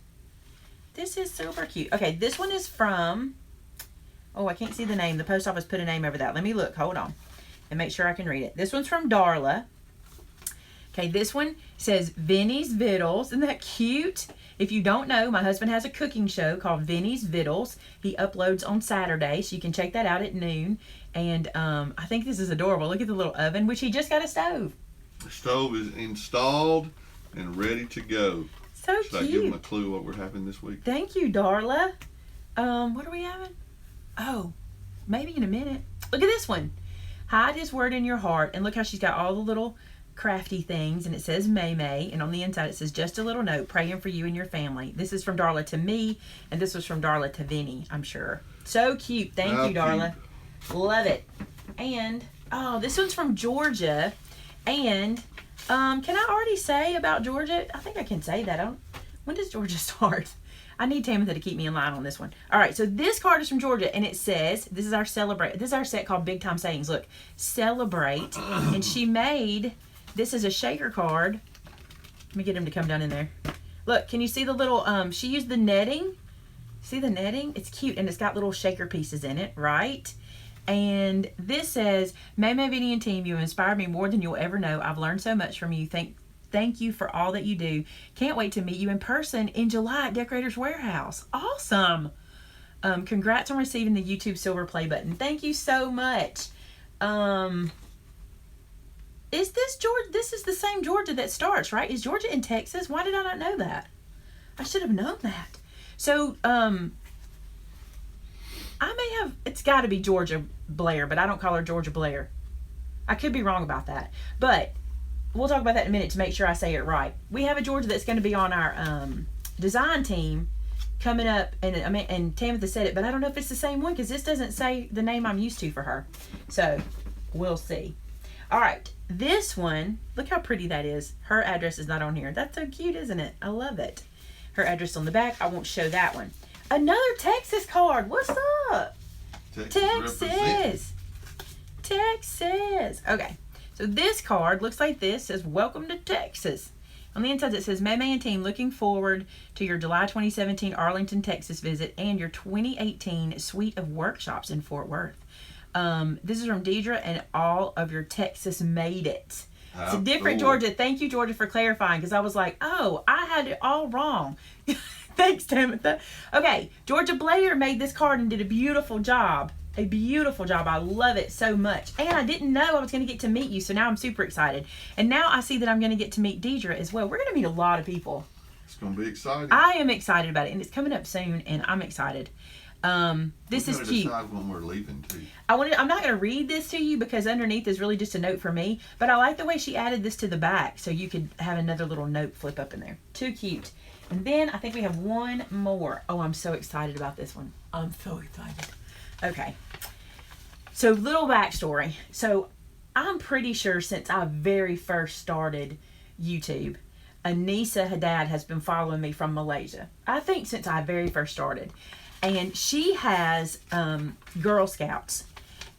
This is super cute. Okay, this one is from, oh, I can't see the name. The post office put a name over that. Let me look. Hold on. And make sure I can read it. This one's from Darla. Okay, this one says Vinny's Vittles. Isn't that cute? If you don't know, my husband has a cooking show called Vinny's Vittles. He uploads on Saturday, so you can check that out at noon. And I think this is adorable. Look at the little oven, which he just got a stove. The stove is installed and ready to go. So Should cute. I give them a clue what we're having this week? Thank you, Darla. What are we having? Oh, maybe in a minute. Look at this one. Hide his word in your heart. And look how she's got all the little crafty things. And it says Maymay. And on the inside it says just a little note praying for you and your family. This is from Darla to me. And this was from Darla to Vinny, I'm sure. So cute. Thank you, Darla. Cute. Love it. And, oh, this one's from Georgia. And, can I already say about Georgia? I think I can say that. When does Georgia start? I need Tamitha to keep me in line on this one. All right, so this card is from Georgia, and it says, this is our set called Big Time Sayings. Look, celebrate. And she made, this is a shaker card. Let me get him to come down in there. Look, can you see the little, she used the netting. See the netting? It's cute, and it's got little shaker pieces in it, right? And this says, Maymay Made It team, you inspired me more than you'll ever know. I've learned so much from you. Thank you for all that you do. Can't wait to meet you in person in July at Decorator's Warehouse. Awesome. Congrats on receiving the YouTube silver play button. Thank you so much. Is this Georgia? This is the same Georgia that starts, right? Is Georgia in Texas? Why did I not know that? I should have known that. So, I may have, it's got to be Georgia Blair, but I don't call her Georgia Blair. I could be wrong about that. But we'll talk about that in a minute to make sure I say it right. We have a Georgia that's going to be on our design team coming up, and Tamitha said it, but I don't know if it's the same one because this doesn't say the name I'm used to for her. So we'll see. All right, this one, look how pretty that is. Her address is not on here. That's so cute, isn't it? I love it. Her address on the back. I won't show that one. Another Texas card. What's up? Texas. Okay. So this card looks like this. Says, welcome to Texas. On the inside it says, Maymay and team, looking forward to your July 2017 Arlington, Texas visit and your 2018 suite of workshops in Fort Worth. This is from Deidre and all of your Texas Made It. It's a different cool. Georgia. Thank you, Georgia, for clarifying, because I was like, oh, I had it all wrong. Thanks, Tamitha. Okay, Georgia Blair made this card and did a beautiful job. A beautiful job. I love it so much. And I didn't know I was going to get to meet you, so now I'm super excited. And now I see that I'm going to get to meet Deidre as well. We're going to meet a lot of people. It's going to be exciting. I am excited about it, and it's coming up soon, and I'm excited. This is cute. Decide when we're leaving too. I'm not going to read this to you because underneath is really just a note for me, but I like the way she added this to the back so you could have another little note flip up in there. Too cute. And then I think we have one more. Oh, I'm so excited about this one. I'm so excited. Okay. So little backstory. So I'm pretty sure since I very first started YouTube, Anissa Haddad has been following me from Malaysia. I think since I very first started. And she has Girl Scouts.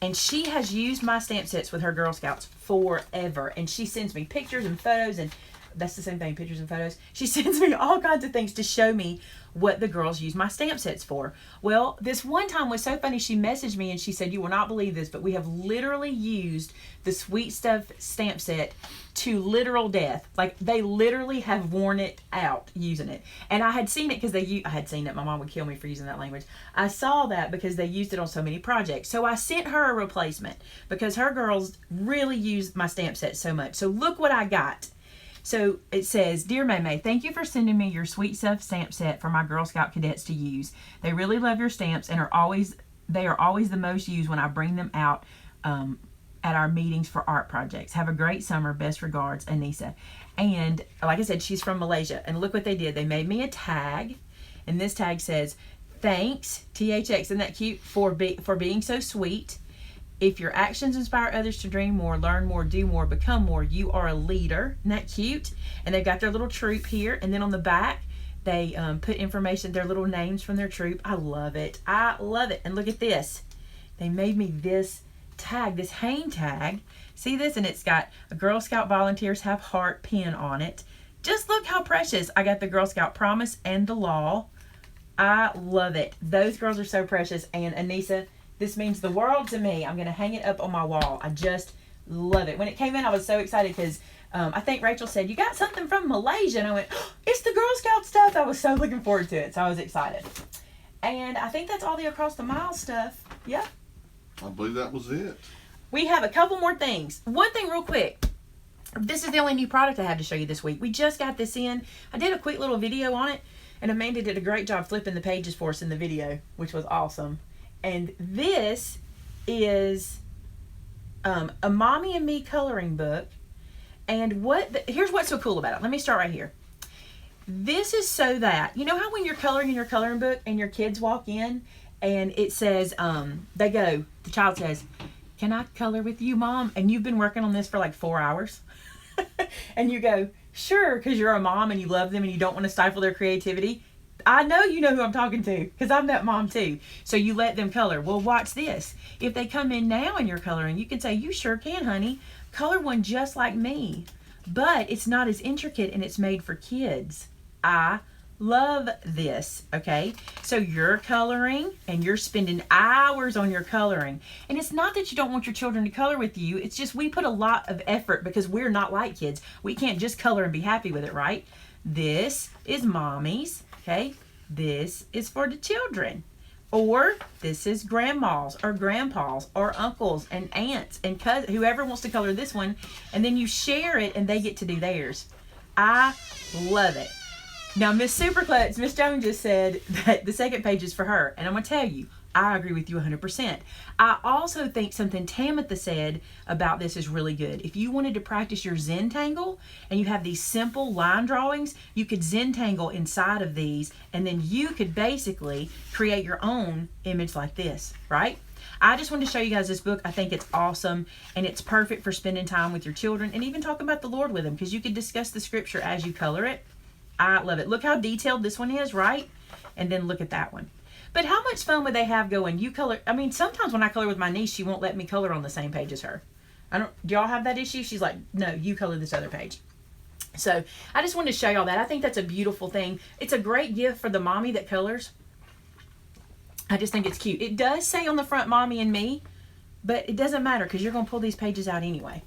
And she has used my stamp sets with her Girl Scouts forever. And she sends me pictures and photos, and that's the same thing, pictures and photos. She sends me all kinds of things to show me what the girls use my stamp sets for. Well, this one time was so funny. She messaged me and she said, you will not believe this, but we have literally used the Sweet Stuff stamp set to literal death. Like, they literally have worn it out using it. And I had seen it because I had seen it. My mom would kill me for using that language. I saw that because they used it on so many projects. So I sent her a replacement because her girls really used my stamp set so much. So look what I got. So it says, Dear Maymay, thank you for sending me your Sweet Stuff stamp set for my Girl Scout cadets to use. They really love your stamps and they are always the most used when I bring them out at our meetings for art projects. Have a great summer. Best regards, Anissa. And like I said, she's from Malaysia. And look what they did. They made me a tag. And this tag says, thanks, THX. Isn't that cute? For being so sweet. If your actions inspire others to dream more, learn more, do more, become more, you are a leader. Isn't that cute? And they've got their little troop here. And then on the back, they put information, their little names from their troop. I love it. I love it. And look at this. They made me this tag, this hang tag. See this? And it's got a Girl Scout Volunteers Have Heart pin on it. Just look how precious. I got the Girl Scout Promise and the Law. I love it. Those girls are so precious. And Anissa, this means the world to me. I'm going to hang it up on my wall. I just love it. When it came in, I was so excited because I think Rachel said, you got something from Malaysia. And I went, oh, it's the Girl Scout stuff. I was so looking forward to it. So I was excited. And I think that's all the Across the Mile stuff. Yeah. I believe that was it. We have a couple more things. One thing real quick. This is the only new product I have to show you this week. We just got this in. I did a quick little video on it. And Amanda did a great job flipping the pages for us in the video, which was awesome. And this is a Mommy and Me coloring book. And here's what's so cool about it. Let me start right here. This is so that, you know how when you're coloring in your coloring book and your kids walk in and it says, the child says, can I color with you, Mom? And you've been working on this for like 4 hours. And you go, sure, because you're a mom and you love them and you don't want to stifle their creativity. I know you know who I'm talking to, because I'm that mom too. So you let them color. Well, watch this. If they come in now and you're coloring, you can say, you sure can, honey. Color one just like me. But it's not as intricate and it's made for kids. I love this, okay? So you're coloring and you're spending hours on your coloring. And it's not that you don't want your children to color with you. It's just we put a lot of effort because we're not like kids. We can't just color and be happy with it, right? This is mommy's, okay? This is for the children. Or this is grandma's or grandpa's or uncles and aunts and cousins, whoever wants to color this one. And then you share it and they get to do theirs. I love it. Now, Miss Superclutch, Miss Jones just said that the second page is for her. And I'm going to tell you, I agree with you 100%. I also think something Tamitha said about this is really good. If you wanted to practice your Zentangle and you have these simple line drawings, you could Zentangle inside of these and then you could basically create your own image like this, right? I just wanted to show you guys this book. I think it's awesome and it's perfect for spending time with your children and even talking about the Lord with them because you could discuss the scripture as you color it. I love it. Look how detailed this one is, right? And then look at that one. But how much fun would they have going, you color? I mean, sometimes when I color with my niece, she won't let me color on the same page as her. Do y'all have that issue? She's like, no, you color this other page. So I just wanted to show y'all that. I think that's a beautiful thing. It's a great gift for the mommy that colors. I just think it's cute. It does say on the front, Mommy and Me, but it doesn't matter because you're going to pull these pages out anyway.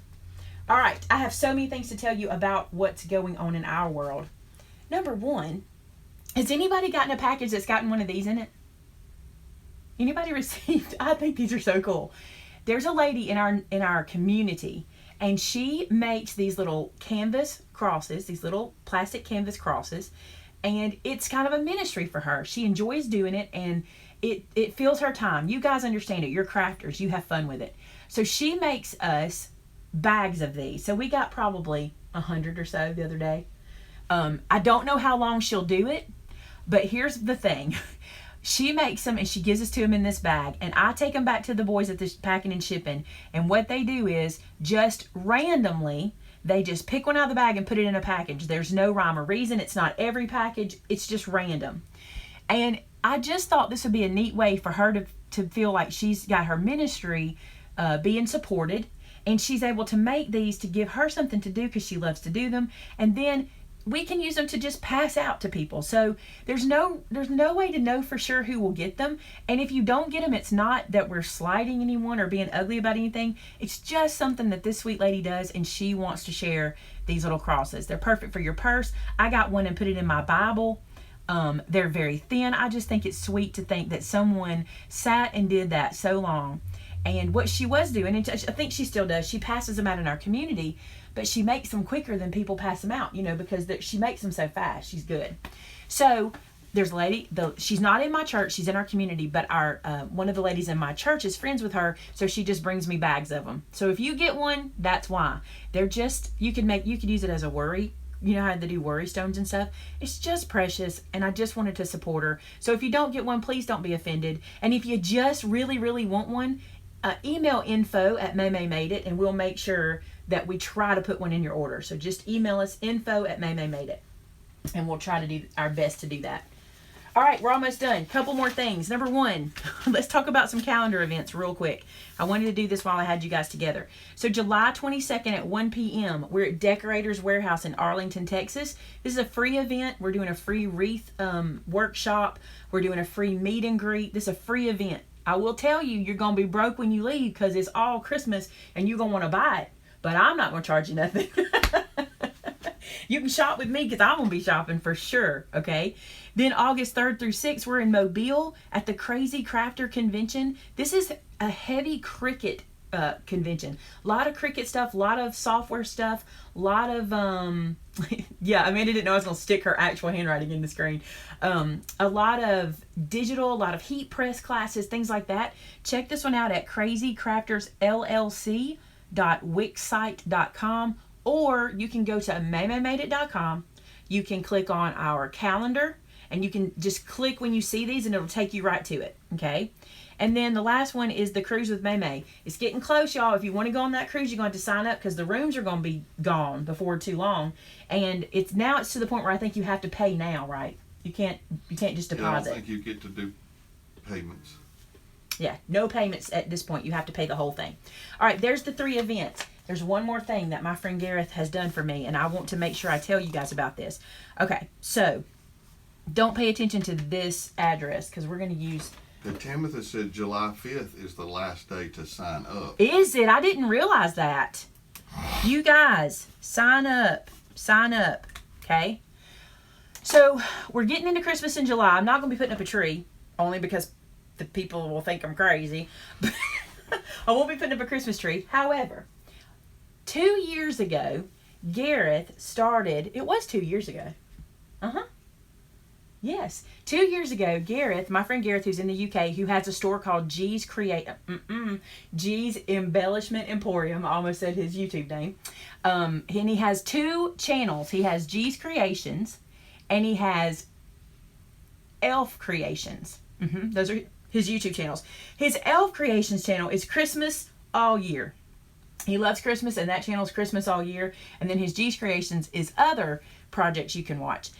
All right. I have so many things to tell you about what's going on in our world. Number one, has anybody gotten a package that's gotten one of these in it? Anybody received? I think these are so cool. There's a lady in our community, and she makes these little canvas crosses, these little plastic canvas crosses, and it's kind of a ministry for her. She enjoys doing it, and it fills her time. You guys understand it. You're crafters. You have fun with it. So she makes us bags of these. So we got probably 100 or so the other day. I don't know how long she'll do it, but here's the thing. She makes them and she gives us to them in this bag, and I take them back to the boys at this packing and shipping, and what they do is just randomly they just pick one out of the bag and put it in a package. There's no rhyme or reason. It's not every package. It's just random. And I just thought this would be a neat way for her to feel like she's got her ministry being supported, and she's able to make these to give her something to do because she loves to do them, and then we can use them to just pass out to people. So there's no way to know for sure who will get them. And if you don't get them, it's not that we're slighting anyone or being ugly about anything. It's just something that this sweet lady does, and she wants to share these little crosses. They're perfect for your purse. I got one and put it in my Bible. They're very thin. I just think it's sweet to think that someone sat and did that so long. And what she was doing, and I think she still does, she passes them out in our community, but she makes them quicker than people pass them out, because she makes them so fast. She's good. So there's a lady, she's not in my church, she's in our community, but one of the ladies in my church is friends with her, so she just brings me bags of them. So if you get one, that's why. They're just, you could use it as a worry. You know how they do worry stones and stuff? It's just precious, and I just wanted to support her. So if you don't get one, please don't be offended. And if you just really, really want one, email info@Maymay Made It, and we'll make sure that we try to put one in your order. So just email us info@Maymay Made It, and we'll try to do our best to do that. All right, we're almost done. Couple more things. Number one, let's talk about some calendar events real quick. I wanted to do this while I had you guys together. So July 22nd at 1 p.m., we're at Decorators Warehouse in Arlington, Texas. This is a free event. We're doing a free wreath workshop. We're doing a free meet and greet. This is a free event. I will tell you, you're going to be broke when you leave because it's all Christmas and you're going to want to buy it. But I'm not going to charge you nothing. You can shop with me because I'm going to be shopping for sure, okay? Then August 3rd through 6th, we're in Mobile at the Crazy Crafter Convention. This is a heavy Cricut convention. A lot of Cricut stuff, a lot of software stuff, a lot of, yeah, Amanda didn't know I was going to stick her actual handwriting in the screen. A lot of digital, a lot of heat press classes, things like that. Check this one out at crazycraftersllc.wixsite.com, or you can go to maymaymadeit.com. You can click on our calendar, and you can just click when you see these and it'll take you right to it, okay? And then the last one is the cruise with Maymay. It's getting close, y'all. If you want to go on that cruise, you're going to have to sign up because the rooms are going to be gone before too long. And it's to the point where I think you have to pay now, right? You can't just deposit. Yeah, I don't think you get to do payments. Yeah, no payments at this point. You have to pay the whole thing. All right, there's the 3 events. There's one more thing that my friend Gareth has done for me, and I want to make sure I tell you guys about this. Okay, so don't pay attention to this address because we're going to use... The Timothy said July 5th is the last day to sign up. Is it? I didn't realize that. You guys, sign up. Sign up, okay? So we're getting into Christmas in July. I'm not going to be putting up a tree, only because the people will think I'm crazy. I won't be putting up a Christmas tree. However, 2 years ago, Gareth started... It was 2 years ago. Uh-huh. Yes. 2 years ago, Gareth, my friend Gareth, who's in the UK, who has a store called G's G's Embellishment Emporium. I almost said his YouTube name. And he has 2 channels. He has G's Creations, and he has Elf Creations. Those are his YouTube channels. His Elf Creations channel is Christmas all year. He loves Christmas, and that channel is Christmas all year. And then his G's Creations is other projects you can watch.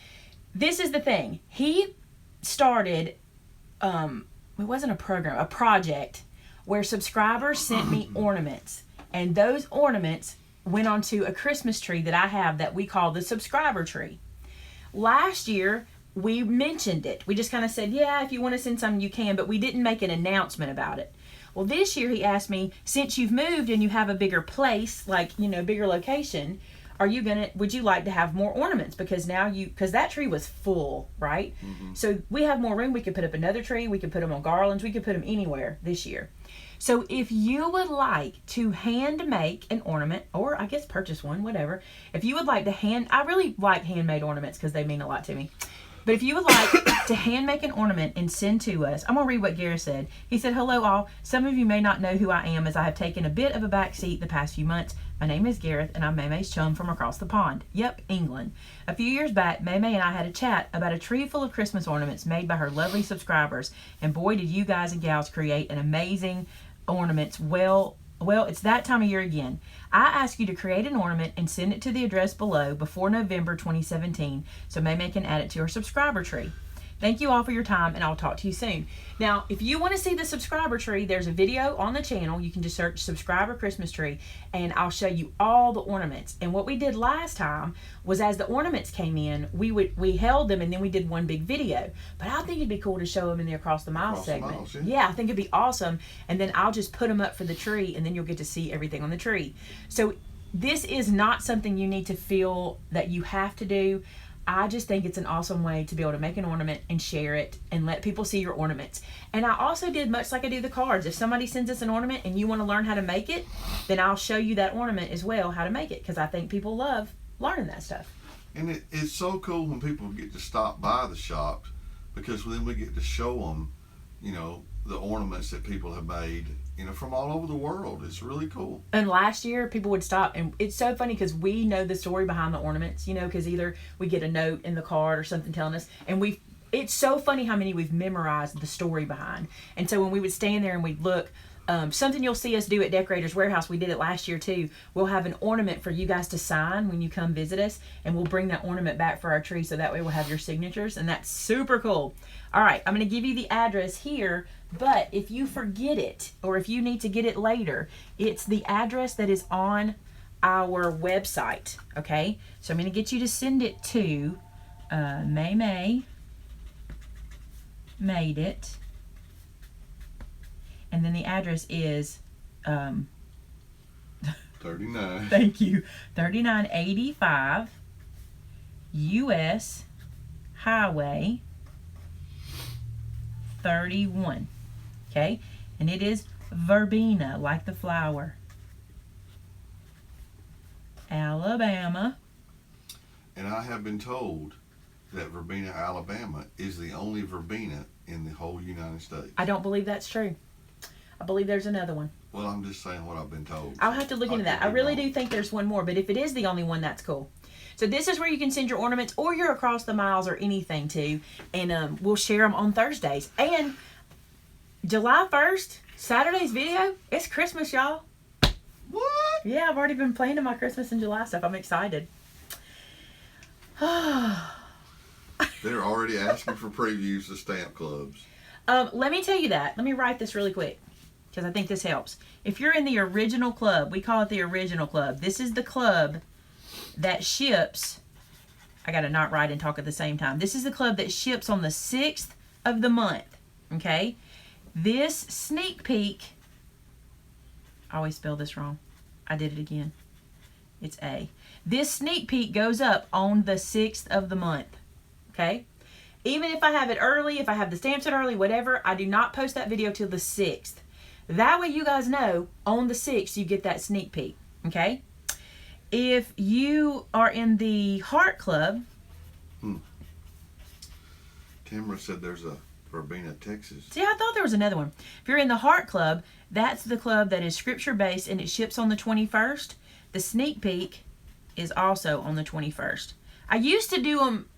This is the thing. He started, it wasn't a program, a project where subscribers sent me ornaments. And those ornaments went onto a Christmas tree that I have that we call the subscriber tree. Last year, we mentioned it. We just kind of said, yeah, if you want to send something, you can, but we didn't make an announcement about it. Well, this year he asked me, since you've moved and you have a bigger place, like, bigger location, would you like to have more ornaments? Because because that tree was full, right? So we have more room. We could put up another tree. We could put them on garlands. We could put them anywhere this year. So if you would like to hand make an ornament, or I guess purchase one, whatever. If you would like to I really like handmade ornaments because they mean a lot to me. But if you would like to hand make an ornament and send to us, I'm going to read what Gareth said. He said, hello all. Some of you may not know who I am as I have taken a bit of a back seat the past few months. My name is Gareth and I'm Maymay's chum from across the pond. Yep, England. A few years back, Maymay and I had a chat about a tree full of Christmas ornaments made by her lovely subscribers. And boy, did you guys and gals create an amazing ornaments. Well, it's that time of year again. I ask you to create an ornament and send it to the address below before November 2017 so Maymay can add it to her subscriber tree. Thank you all for your time, and I'll talk to you soon. Now, if you want to see the subscriber tree, there's a video on the channel. You can just search subscriber Christmas tree, and I'll show you all the ornaments. And what we did last time was as the ornaments came in, we held them, and then we did one big video. But I think it'd be cool to show them in the Across the Miles segment. Yeah, I think it'd be awesome. And then I'll just put them up for the tree, and then you'll get to see everything on the tree. So this is not something you need to feel that you have to do. I just think it's an awesome way to be able to make an ornament and share it and let people see your ornaments. And I also did much like I do the cards. If somebody sends us an ornament and you want to learn how to make it, then I'll show you that ornament as well, how to make it, because I think people love learning that stuff. And it's so cool when people get to stop by the shop, because then we get to show them, the ornaments that people have made, from all over the world. It's really cool. And last year, people would stop, and it's so funny because we know the story behind the ornaments, because either we get a note in the card or something telling us, and it's so funny how many we've memorized the story behind. And so when we would stand there and we'd look, something you'll see us do at Decorators Warehouse, we did it last year too, we'll have an ornament for you guys to sign when you come visit us, and we'll bring that ornament back for our tree, so that way we'll have your signatures, and that's super cool. All right, I'm going to give you the address here, but if you forget it, or if you need to get it later, it's the address that is on our website, okay? So I'm going to get you to send it to Maymay Made It. And then the address is 39. Thank you. 3985 US Highway 31. Okay? And it is Verbena, like the flower, Alabama. And I have been told that Verbena, Alabama is the only verbena in the whole United States. I don't believe that's true. I believe there's another one. Well, I'm just saying what I've been told. I'll have to look into that. I really do think there's one more, but if it is the only one, that's cool. So this is where you can send your ornaments or your across the miles or anything to. And we'll share them on Thursdays. And July 1st, Saturday's video, it's Christmas, y'all. What? Yeah, I've already been planning my Christmas and July stuff. I'm excited. They're already asking for previews of stamp clubs. Let me tell you that. Let me write this really quick because I think this helps. If you're in the original club, we call it the original club. This is the club that ships. I got to not write and talk at the same time. This is the club that ships on the 6th of the month. Okay? This sneak peek. I always spell this wrong. I did it again. It's A. This sneak peek goes up on the 6th of the month. Okay? Even if I have it early, if I have the stamp set early, whatever, I do not post that video till the 6th. That way you guys know on the 6th you get that sneak peek. Okay? If you are in the Heart Club. Tamara said there's a Verbena, Texas. See, I thought there was another one. If you're in the Heart Club, that's the club that is scripture based and it ships on the 21st. The sneak peek is also on the 21st. I used to do them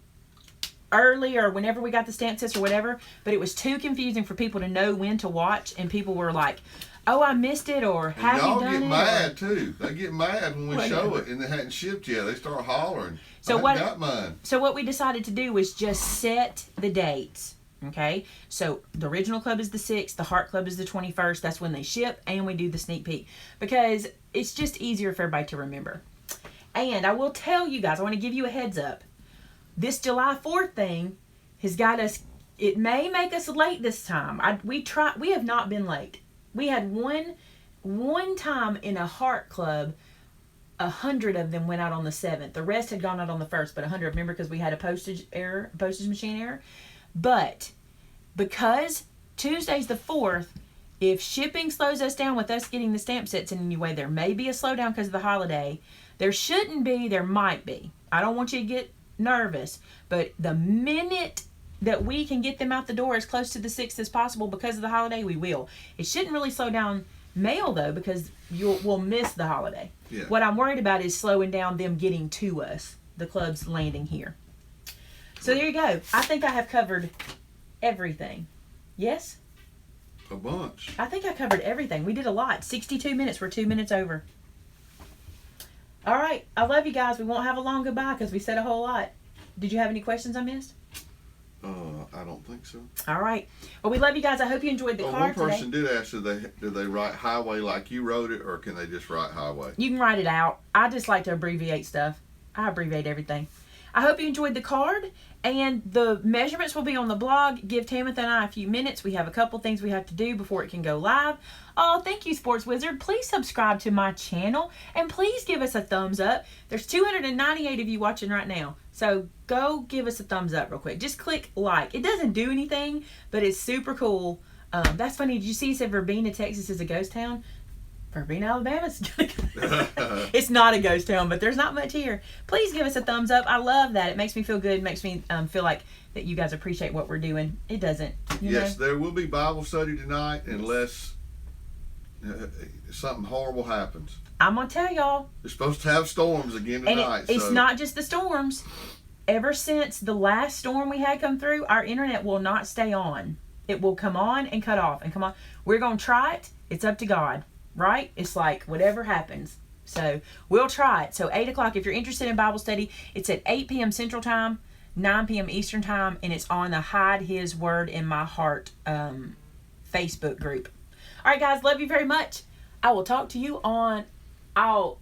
early or whenever we got the stamp sets or whatever, but it was too confusing for people to know when to watch, and people were like, oh, I missed it, or have you done it? Y'all get mad too. They get mad when we show it and they hadn't shipped yet. They start hollering. So I got mine. So what we decided to do was just set the dates. Okay, so the original club is the 6th, the Heart Club is the 21st. That's when they ship, and we do the sneak peek because it's just easier for everybody to remember. And I will tell you guys, I want to give you a heads up. This July 4th thing has got us. It may make us late this time. We have not been late. We had one time in a Heart Club, 100 of them went out on the 7th. The rest had gone out on the 1st, but 100, remember, because we had a postage machine error. But because Tuesday's the 4th, if shipping slows us down with us getting the stamp sets in any way, there may be a slowdown because of the holiday. There shouldn't be. There might be. I don't want you to get nervous. But the minute that we can get them out the door as close to the 6th as possible because of the holiday, we will. It shouldn't really slow down mail, though, because we'll miss the holiday. Yeah. What I'm worried about is slowing down them getting to us, the club's landing here. So there you go. I think I have covered everything. Yes? A bunch. I think I covered everything. We did a lot. 62 minutes. We're 2 minutes over. All right. I love you guys. We won't have a long goodbye because we said a whole lot. Did you have any questions I missed? I don't think so. All right. Well, we love you guys. I hope you enjoyed the card one person today. did ask, did they write highway like you wrote it, or can they just write highway? You can write it out. I just like to abbreviate stuff. I abbreviate everything. I hope you enjoyed the card, and the measurements will be on the blog. Give Tamitha and I a few minutes. We have a couple things we have to do before it can go live. Oh, thank you, Sports Wizard. Please subscribe to my channel, and please give us a thumbs up. There's 298 of you watching right now, so go give us a thumbs up real quick. Just click like. It doesn't do anything, but it's super cool. That's funny. Did you see it said Verbena, Texas is a ghost town? Verbena, Alabama's it's not a ghost town, but there's not much here. Please give us a thumbs up. I love that. It makes me feel good. It makes me feel like that you guys appreciate what we're doing. It doesn't. Yes, there will be Bible study tonight unless something horrible happens. I'm going to tell y'all. They're supposed to have storms again tonight. And it's not just the storms. Ever since the last storm we had come through, our internet will not stay on. It will come on and cut off and come on. We're going to try it. It's up to God. Right? It's like whatever happens. So we'll try it. So 8 o'clock, if you're interested in Bible study, it's at 8 p.m. Central Time, 9 p.m. Eastern Time, and it's on the Hide His Word in My Heart Facebook group. All right, guys, love you very much. I will talk to you on,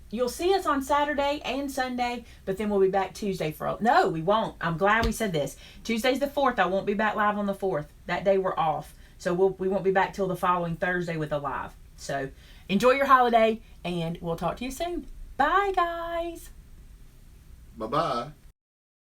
you'll see us on Saturday and Sunday, but then we'll be back Tuesday no, we won't. I'm glad we said this. Tuesday's the 4th. I won't be back live on the 4th. That day we're off. So we won't be back till the following Thursday with a live. So enjoy your holiday, and we'll talk to you soon. Bye, guys. Bye-bye.